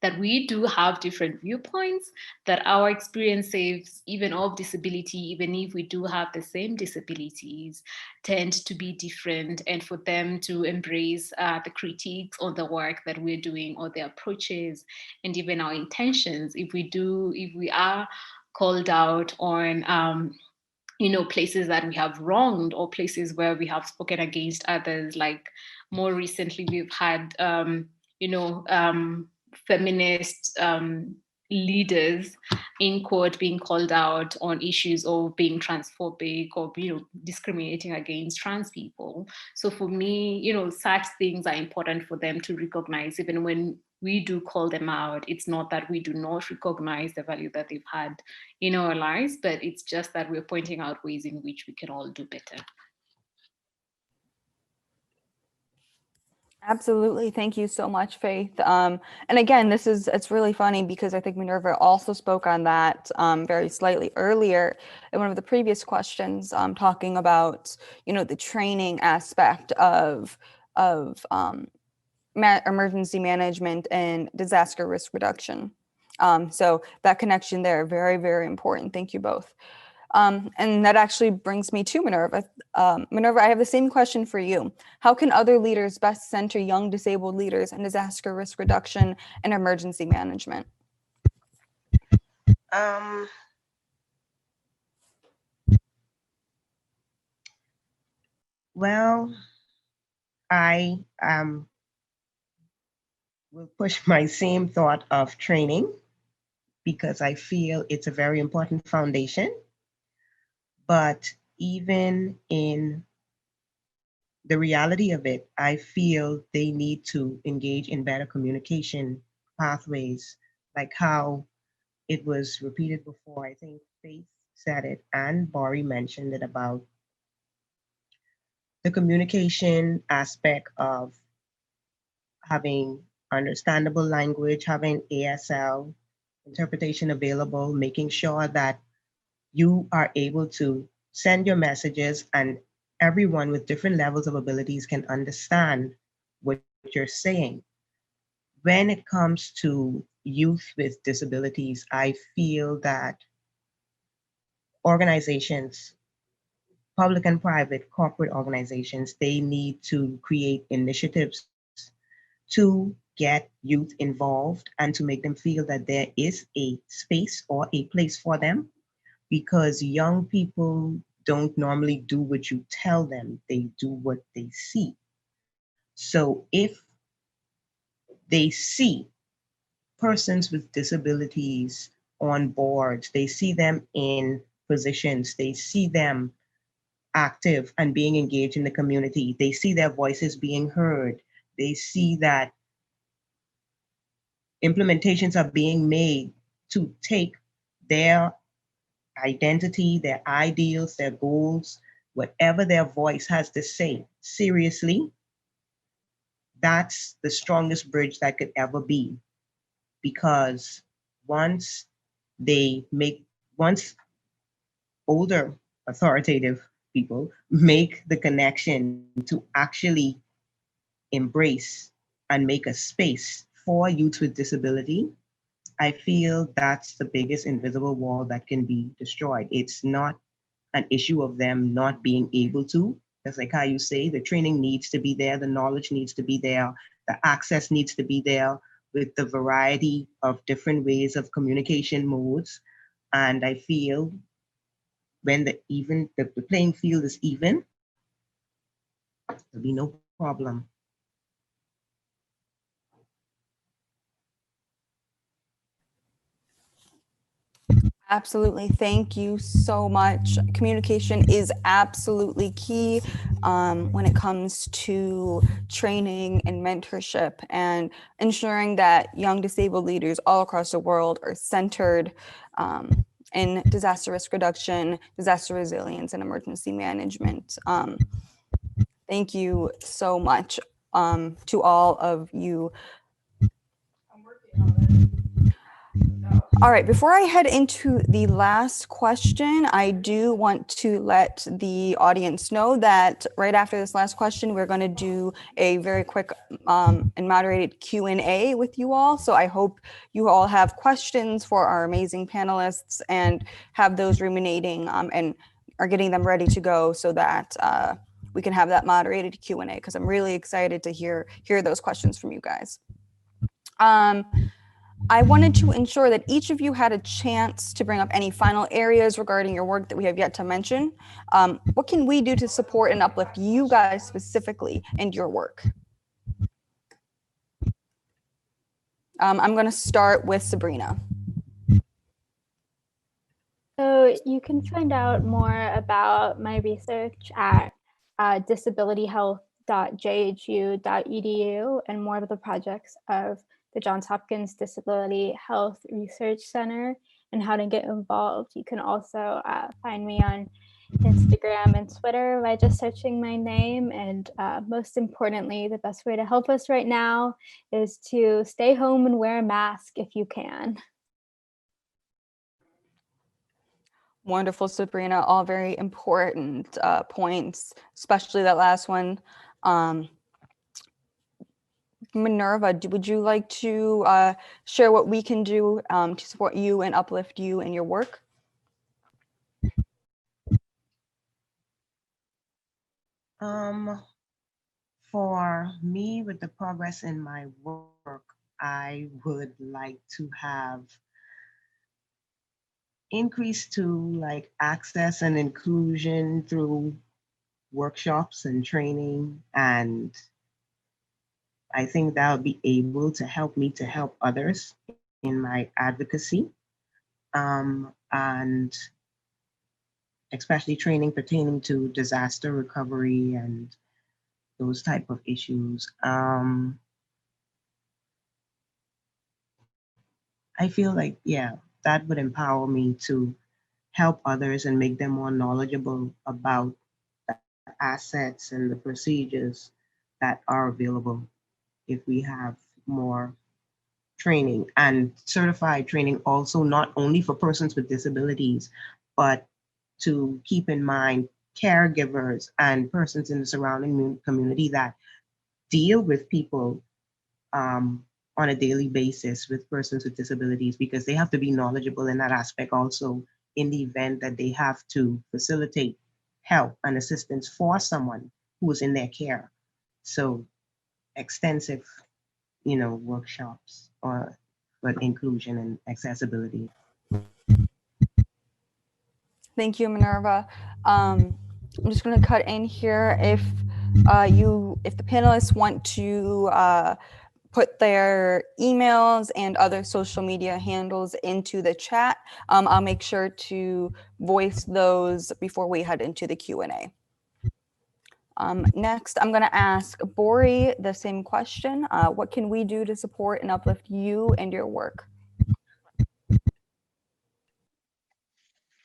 that we do have different viewpoints, that our experiences, even of disability, even if we do have the same disabilities, tend to be different, and for them to embrace the critiques on the work that we're doing, or the approaches, and even our intentions. If we are called out on places that we have wronged, or places where we have spoken against others. Like more recently, we've had, feminist leaders in court being called out on issues of being transphobic or discriminating against trans people. So for me, such things are important for them to recognize. Even when we do call them out, it's not that we do not recognize the value that they've had in our lives, but it's just that we're pointing out ways in which we can all do better. Absolutely. Thank you so much, Faith. And again, it's really funny because I think Minerva also spoke on that very slightly earlier in one of the previous questions, talking about, the training aspect of emergency management and disaster risk reduction. So that connection there, very, very important. Thank you both. And that actually brings me to Minerva. Minerva, I have the same question for you. How can other leaders best center young disabled leaders in disaster risk reduction and emergency management? Well, I will push my same thought of training, because I feel it's a very important foundation. But even in the reality of it, I feel they need to engage in better communication pathways, like how it was repeated before. I think Faith said it and Bori mentioned it about the communication aspect of having understandable language, having ASL interpretation available, making sure that you are able to send your messages and everyone with different levels of abilities can understand what you're saying. When it comes to youth with disabilities, I feel that organizations, public and private corporate organizations, they need to create initiatives to get youth involved and to make them feel that there is a space or a place for them, because young people don't normally do what you tell them, they do what they see. So if they see persons with disabilities on boards, they see them in positions, they see them active and being engaged in the community, they see their voices being heard, they see that implementations are being made to take their identity, their ideals, their goals, whatever their voice has to say seriously, that's the strongest bridge that could ever be. Because once once older authoritative people make the connection to actually embrace and make a space for youth with disability, I feel that's the biggest invisible wall that can be destroyed. It's not an issue of them not being able to. That's like how you say the training needs to be there, the knowledge needs to be there, the access needs to be there with the variety of different ways of communication modes. And I feel when the playing field is even, there'll be no problem. Absolutely. Thank you so much. Communication is absolutely key when it comes to training and mentorship and ensuring that young disabled leaders all across the world are centered in disaster risk reduction, disaster resilience, and emergency management. Thank you so much to all of you. All right, before I head into the last question, I do want to let the audience know that right after this last question, we're going to do a very quick and moderated Q&A with you all. So I hope you all have questions for our amazing panelists and have those ruminating and are getting them ready to go so that we can have that moderated Q&A, because I'm really excited to hear those questions from you guys. I wanted to ensure that each of you had a chance to bring up any final areas regarding your work that we have yet to mention. What can we do to support and uplift you guys specifically and your work? I'm going to start with Sabrina. So you can find out more about my research at disabilityhealth.jhu.edu and more of the projects of the Johns Hopkins Disability Health Research Center and how to get involved. You can also find me on Instagram and Twitter by just searching my name. And most importantly, the best way to help us right now is to stay home and wear a mask if you can. Wonderful, Sabrina. All very important points, especially that last one. Minerva, would you like to share what we can do to support you and uplift you in your work? For me, with the progress in my work, I would like to have increase to like access and inclusion through workshops and training, and I think that would be able to help me to help others in my advocacy, and especially training pertaining to disaster recovery and those type of issues. I feel like, yeah, that would empower me to help others and make them more knowledgeable about the assets and the procedures that are available if we have more training and certified training also, not only for persons with disabilities, but to keep in mind caregivers and persons in the surrounding community that deal with people on a daily basis with persons with disabilities, because they have to be knowledgeable in that aspect also in the event that they have to facilitate help and assistance for someone who is in their care. So extensive, workshops or for inclusion and accessibility. Thank you, Minerva. I'm just going to cut in here. If the panelists want to put their emails and other social media handles into the chat, I'll make sure to voice those before we head into the Q&A. Next, I'm going to ask Bori the same question. What can we do to support and uplift you and your work?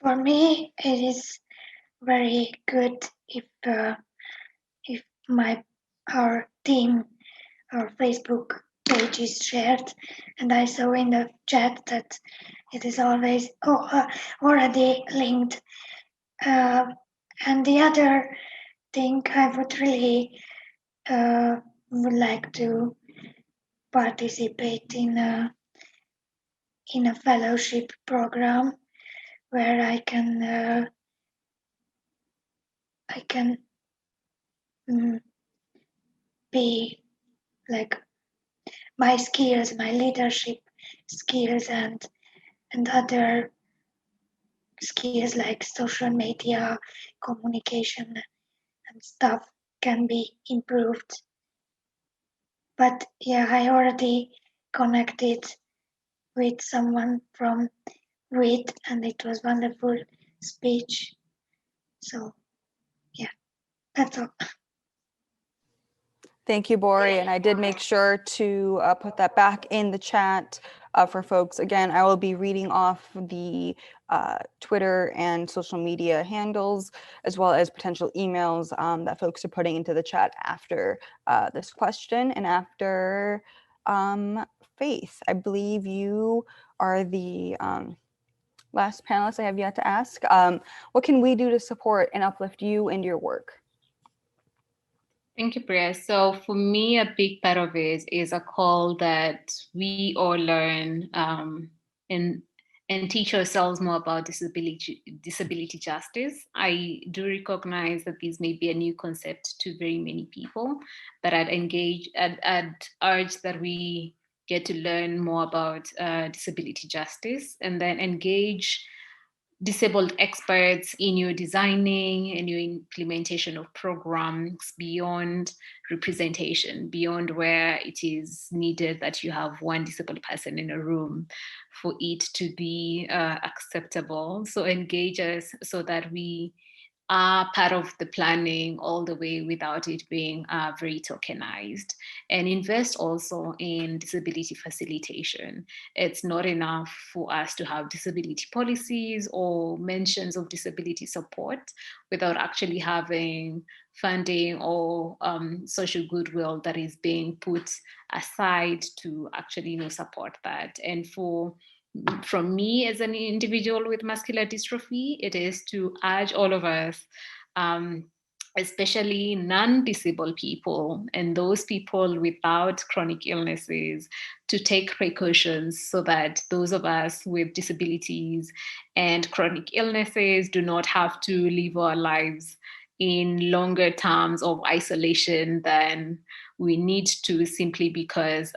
For me, it is very good if our team, our Facebook page is shared, and I saw in the chat that it is always already linked. And the other thing I would really would like to participate in a fellowship program where I can be like my skills, my leadership skills, and other skills like social media, communication, and stuff can be improved. But yeah, I already connected with someone from WIT, and it was wonderful speech. So yeah, that's all. Thank you, Bori. And I did make sure to put that back in the chat for folks. Again, I will be reading off the Twitter and social media handles, as well as potential emails that folks are putting into the chat after this question. And after Faith, I believe you are the last panelist I have yet to ask. What can we do to support and uplift you and your work? Thank you, Priya. So for me, a big part of it is a call that we all learn and teach ourselves more about disability justice. I do recognize that this may be a new concept to very many people, but I'd urge that we get to learn more about disability justice and then engage disabled experts in your designing and your implementation of programs beyond representation, beyond where it is needed that you have one disabled person in a room for it to be acceptable. So engage us so that we are part of the planning all the way without it being very tokenized, and invest also in disability facilitation. It's not enough for us to have disability policies or mentions of disability support without actually having funding or social goodwill that is being put aside to actually support that. And from me as an individual with muscular dystrophy, it is to urge all of us, especially non-disabled people and those people without chronic illnesses, to take precautions so that those of us with disabilities and chronic illnesses do not have to live our lives in longer terms of isolation than we need to, simply because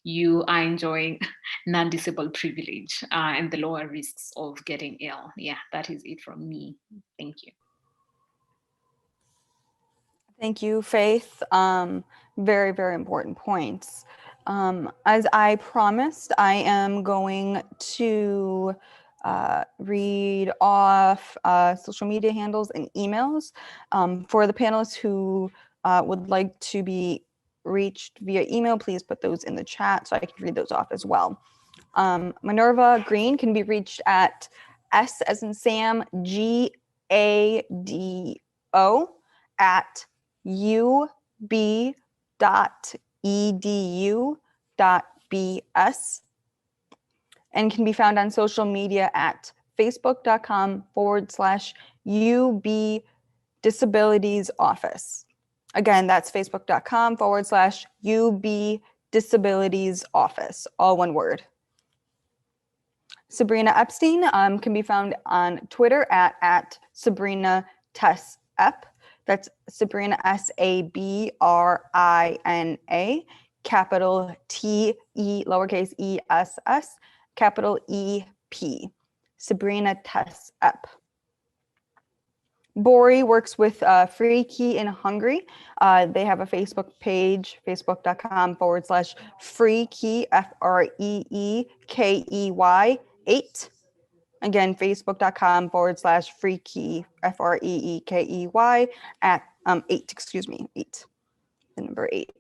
you are enjoying non-disabled privilege and the lower risks of getting ill. Yeah, that is it from me. Thank you. Thank you, Faith. Very, very important points. As I promised, I am going to read off social media handles and emails. For the panelists who would like to be reached via email, please put those in the chat so I can read those off as well. Minerva Green can be reached at S as in Sam, GADO at ub.edu.bs, and can be found on social media at facebook.com/UB Disabilities Office. Again, that's facebook.com/UB Disabilities Office, all one word. Sabrina Epstein can be found on Twitter at Sabrina Tess Ep. That's Sabrina Sabrina, capital T E lowercase e s s, capital E P. Sabrina Tess Ep. Bori works with Free Key in Hungary. They have a Facebook page, facebook.com/Free Key, FREEKEY 8. Again, facebook.com/Free Key, FREEKEY at 8, 8, the number 8.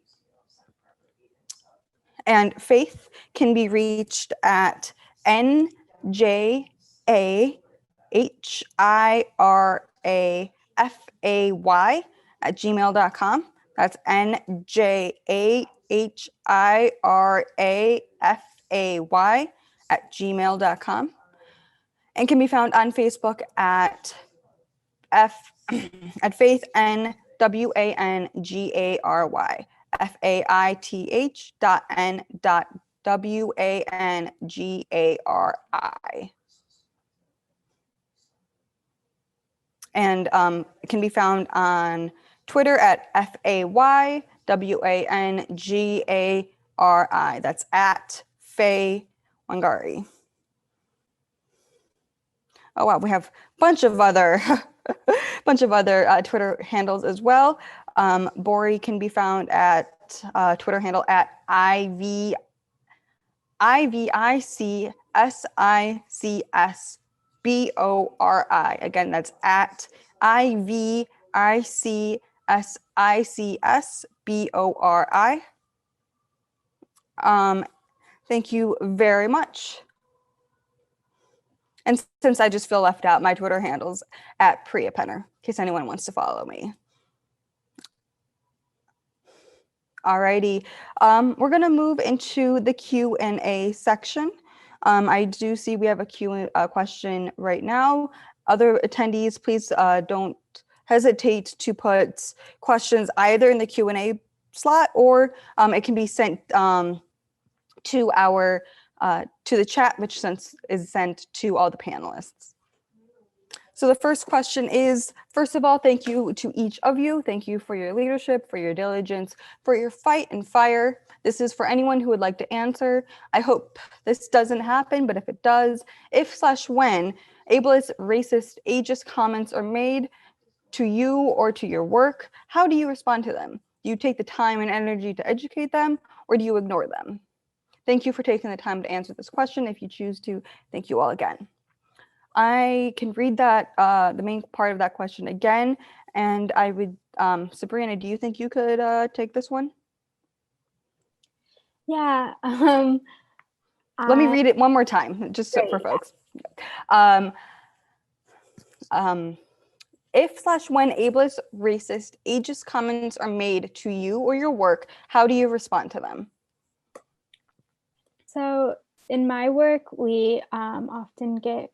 And Faith can be reached at NJAHIRAFAY That's NJAHIRAFAY and can be found on Facebook at Faith NWANGARY. FAITH.N.WANGARI. And it can be found on Twitter at FAYWANGARI. That's at Faye Wangari. Oh wow, we have a bunch of other Twitter handles as well. Bori can be found at Twitter handle at IVICSICSBORI. Again, that's at IVICSICSBORI. Thank you very much. And since I just feel left out, my Twitter handle's at Priya Penner, in case anyone wants to follow me. Alrighty, we're gonna move into the Q&A section. I do see we have a question right now. Other attendees, please don't hesitate to put questions either in the Q&A slot or it can be sent to the chat, which is sent to all the panelists. So the first question is, first of all, thank you to each of you. Thank you for your leadership, for your diligence, for your fight and fire. This is for anyone who would like to answer. I hope this doesn't happen, but if it does, if/when ableist, racist, ageist comments are made to you or to your work, how do you respond to them? Do you take the time and energy to educate them, or do you ignore them? Thank you for taking the time to answer this question. If you choose to, thank you all again. I can read that, the main part of that question again, and I would, Sabrina, do you think you could take this one? Yeah. Let me read it one more time, just for folks. If/when ableist, racist, ageist comments are made to you or your work, how do you respond to them? So in my work, we often get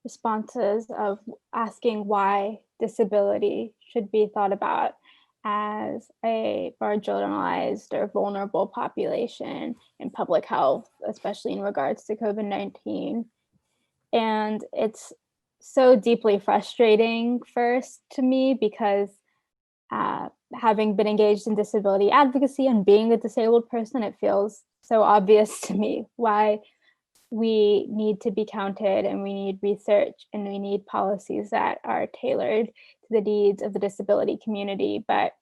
responses of asking why disability should be thought about as a marginalized or vulnerable population in public health, especially in regards to COVID-19. And it's so deeply frustrating first to me because having been engaged in disability advocacy and being a disabled person, it feels so obvious to me why we need to be counted and we need research and we need policies that are tailored to the needs of the disability community. But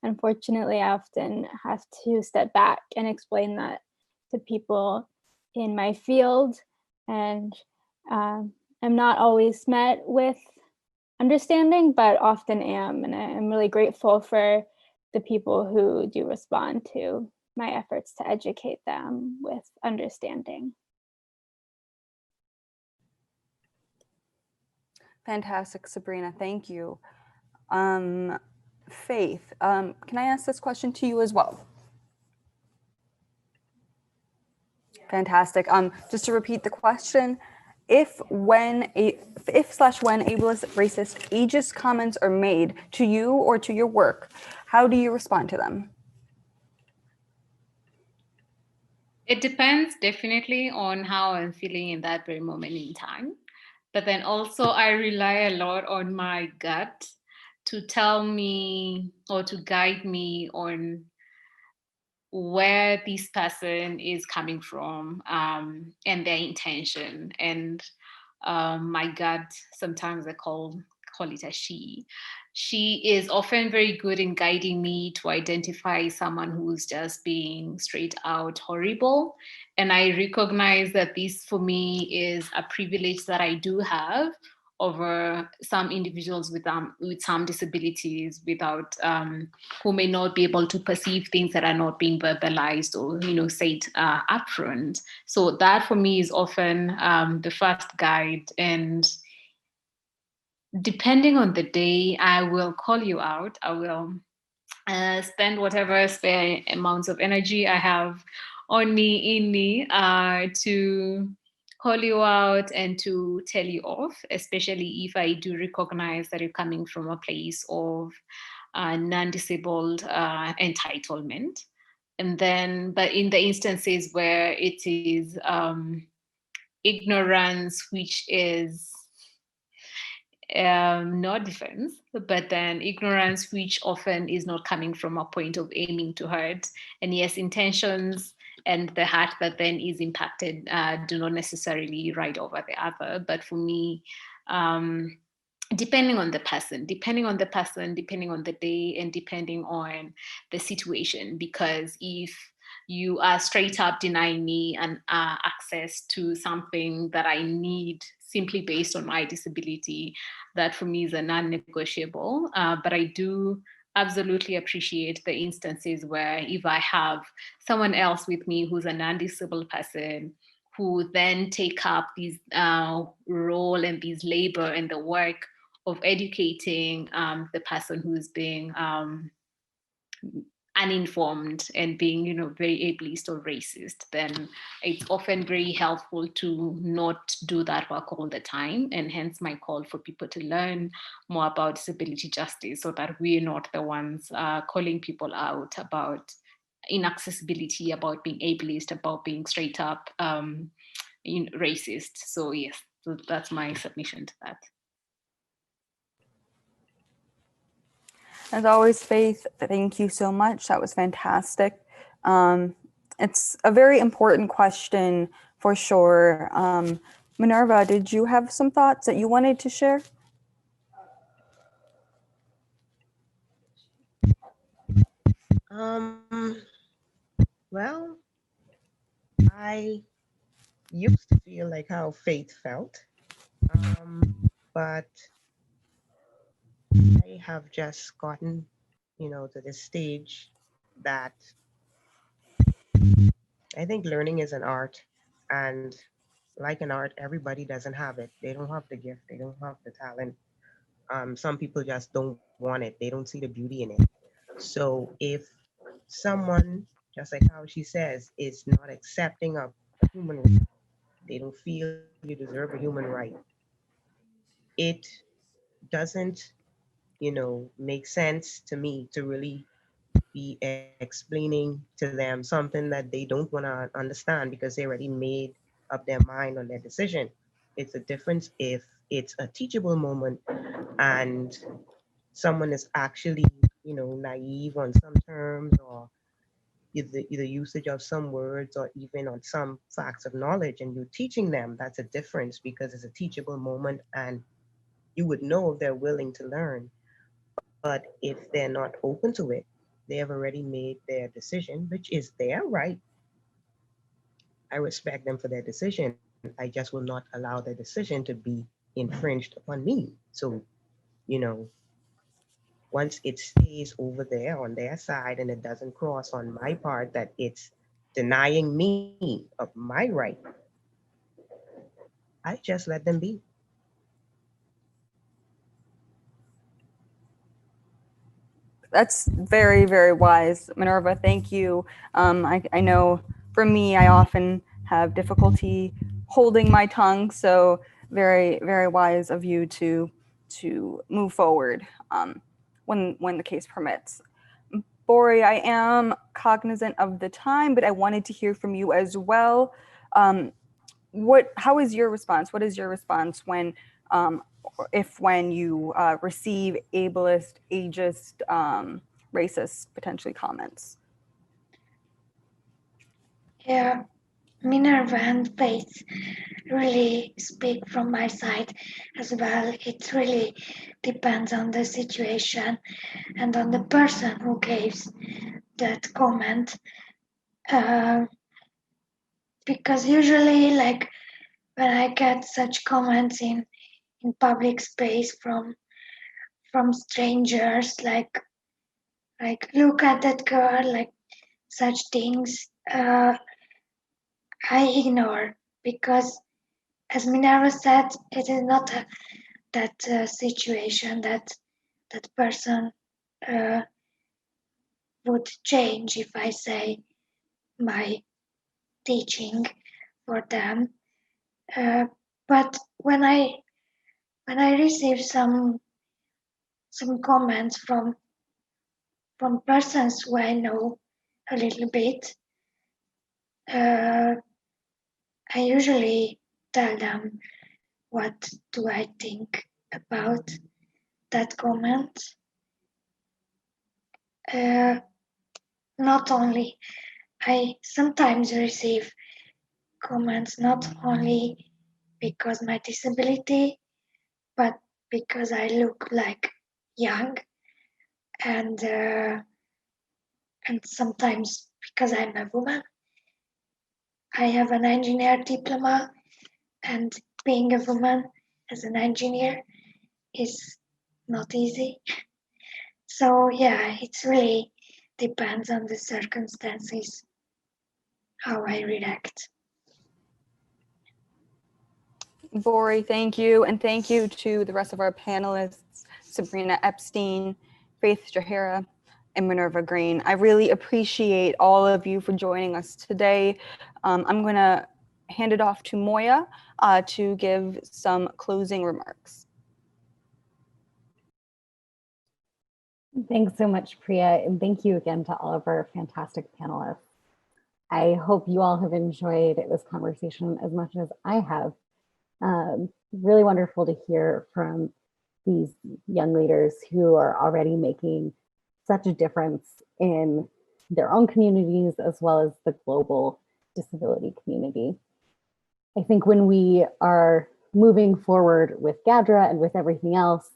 unfortunately, I often have to step back and explain that to people in my field, and I'm not always met with understanding, but often am. And I'm really grateful for the people who do respond to my efforts to educate them with understanding. Fantastic, Sabrina, thank you. Faith, can I ask this question to you as well? Fantastic. Just to repeat the question, if/when ableist, racist, ageist comments are made to you or to your work, how do you respond to them? It depends definitely on how I'm feeling in that very moment in time. But then also I rely a lot on my gut to tell me or to guide me on where this person is coming from, and their intention. And my gut, sometimes I call it a she. She is often very good in guiding me to identify someone who's just being straight out horrible. And I recognize that this for me is a privilege that I do have over some individuals with some disabilities, without who may not be able to perceive things that are not being verbalized or said upfront. So that for me is often the first guide. And depending on the day, I will call you out. I will spend whatever spare amounts of energy I have on me, in me, to call you out and to tell you off, especially if I do recognize that you're coming from a place of non-disabled entitlement. And then, but in the instances where it is ignorance, which is not defense, but then ignorance, which often is not coming from a point of aiming to hurt. And yes, intentions and the heart that then is impacted do not necessarily ride over the other. But for me, depending on the person, depending on the day, and depending on the situation. Because if you are straight up denying me an access to something that I need simply based on my disability, that for me is a non-negotiable. But I do absolutely appreciate the instances where if I have someone else with me who's a non-disabled person, who then take up this role and this labor and the work of educating the person who's being uninformed and being, very ableist or racist, then it's often very helpful to not do that work all the time. And hence my call for people to learn more about disability justice, so that we're not the ones calling people out about inaccessibility, about being ableist, about being straight up racist. So yes, so that's my submission to that. As always, Faith, thank you so much. That was fantastic. It's a very important question for sure. Minerva, did you have some thoughts that you wanted to share? Well, I used to feel like how Faith felt, but I have just gotten, to this stage that I think learning is an art, and like an art, everybody doesn't have it. They don't have the gift. They don't have the talent. Some people just don't want it. They don't see the beauty in it. So if someone, just like how she says, is not accepting of a human right, they don't feel you deserve a human right, it doesn't, make sense to me to really be explaining to them something that they don't want to understand because they already made up their mind on their decision. It's a difference if it's a teachable moment and someone is actually, naive on some terms, or either usage of some words, or even on some facts of knowledge, and you're teaching them. That's a difference, because it's a teachable moment and you would know if they're willing to learn. But if they're not open to it, they have already made their decision, which is their right. I respect them for their decision. I just will not allow their decision to be infringed upon me. So, you know, once it stays over there on their side and it doesn't cross on my part that it's denying me of my right, I just let them be. That's very, very wise, Minerva. Thank you. I know for me, I often have difficulty holding my tongue. So very, very wise of you to move forward when the case permits. Bori, I am cognizant of the time, but I wanted to hear from you as well. How is your response? What is your response when you receive ableist, ageist, racist, potentially comments? Yeah, Minerva and Faith really speak from my side as well. It really depends on the situation and on the person who gives that comment. Because usually, like when I get such comments in public space from strangers, like look at that girl, like such things, I ignore, because as Minerva said, it is not that situation that person would change if I say my teaching for them. But when I receive some comments from persons who I know a little bit, I usually tell them what do I think about that comment. Not only, I sometimes receive comments not only because my disability, but because I look like young, and sometimes because I'm a woman. I have an engineer diploma, and being a woman as an engineer is not easy. So yeah, it's really depends on the circumstances how I react. Bori, thank you. And thank you to the rest of our panelists, Sabrina Epstein, Faith Jahira, and Minerva Green. I really appreciate all of you for joining us today. I'm going to hand it off to Moya to give some closing remarks. Thanks so much, Priya, and thank you again to all of our fantastic panelists. I hope you all have enjoyed this conversation as much as I have. Really wonderful to hear from these young leaders who are already making such a difference in their own communities as well as the global disability community. I think when we are moving forward with GADRA and with everything else,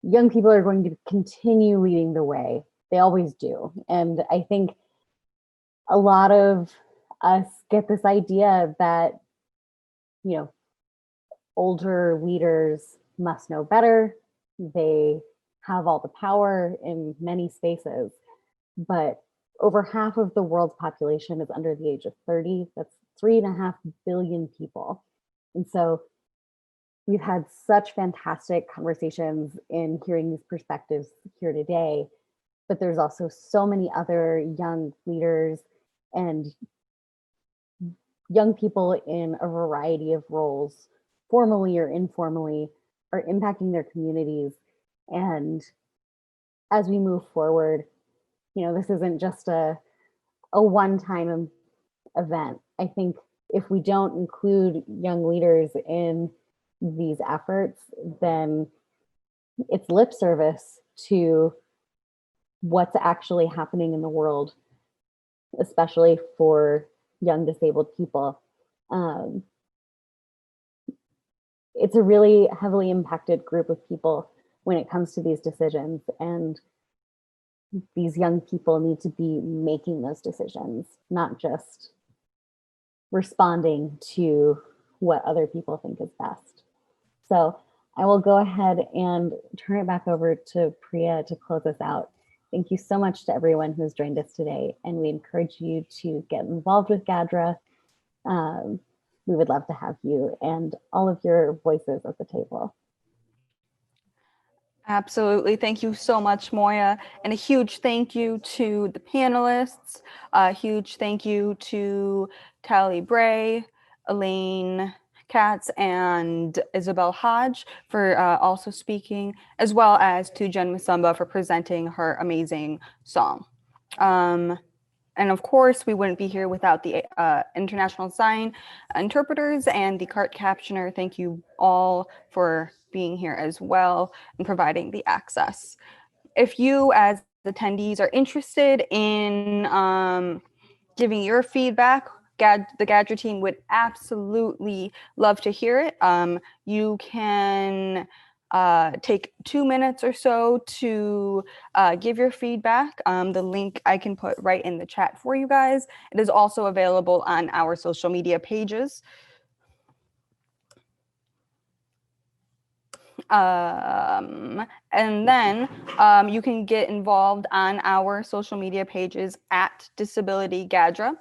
young people are going to continue leading the way. They always do. And I think a lot of us get this idea that, you know, older leaders must know better. They have all the power in many spaces, but over half of the world's population is under the age of 30. That's 3.5 billion people. And so we've had such fantastic conversations in hearing these perspectives here today, but there's also so many other young leaders and young people in a variety of roles, formally or informally, are impacting their communities. And as we move forward, you know, this isn't just a one-time event. I think if we don't include young leaders in these efforts, then it's lip service to what's actually happening in the world, especially for young disabled people. It's a really heavily impacted group of people when it comes to these decisions, and these young people need to be making those decisions, not just responding to what other people think is best. So I will go ahead and turn it back over to Priya to close us out. Thank you so much to everyone who's joined us today, and we encourage you to get involved with GADRA. We would love to have you and all of your voices at the table. Absolutely. Thank you so much, Moya. And a huge thank you to the panelists. A huge thank you to Tally Bray, Elaine Katz and Isabel Hodge for also speaking, as well as to Jen Masumba for presenting her amazing song. And of course, we wouldn't be here without the international sign interpreters and the cart captioner. Thank you all for being here as well and providing the access. If you as attendees are interested in giving your feedback, the GADRA team would absolutely love to hear it. You can take 2 minutes or so to give your feedback. The link I can put right in the chat for you guys. It is also available on our social media pages. And then you can get involved on our social media pages at Disability GADRA.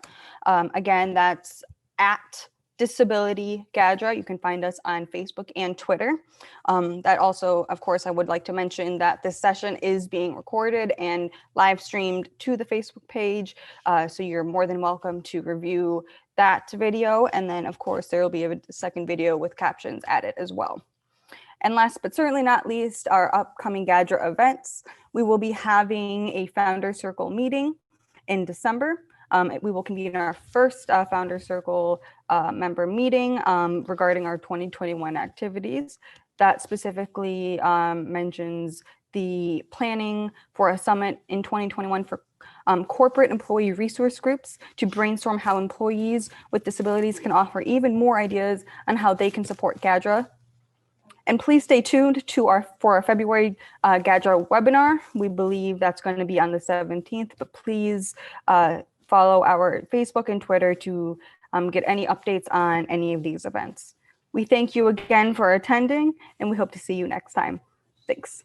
Again, that's at Disability GADRA. You can find us on Facebook and Twitter. That also, of course, I would like to mention that this session is being recorded and live streamed to the Facebook page. So you're more than welcome to review that video. And then, of course, there will be a second video with captions added as well. And last but certainly not least, our upcoming GADRA events. We will be having a Founder Circle meeting in December. We will convene our first Founder Circle member meeting regarding our 2021 activities. That specifically mentions the planning for a summit in 2021 for corporate employee resource groups to brainstorm how employees with disabilities can offer even more ideas on how they can support GADRA. And please stay tuned to for our February GADRA webinar. We believe that's going to be on the 17th, but please follow our Facebook and Twitter to get any updates on any of these events. We thank you again for attending, and we hope to see you next time. Thanks.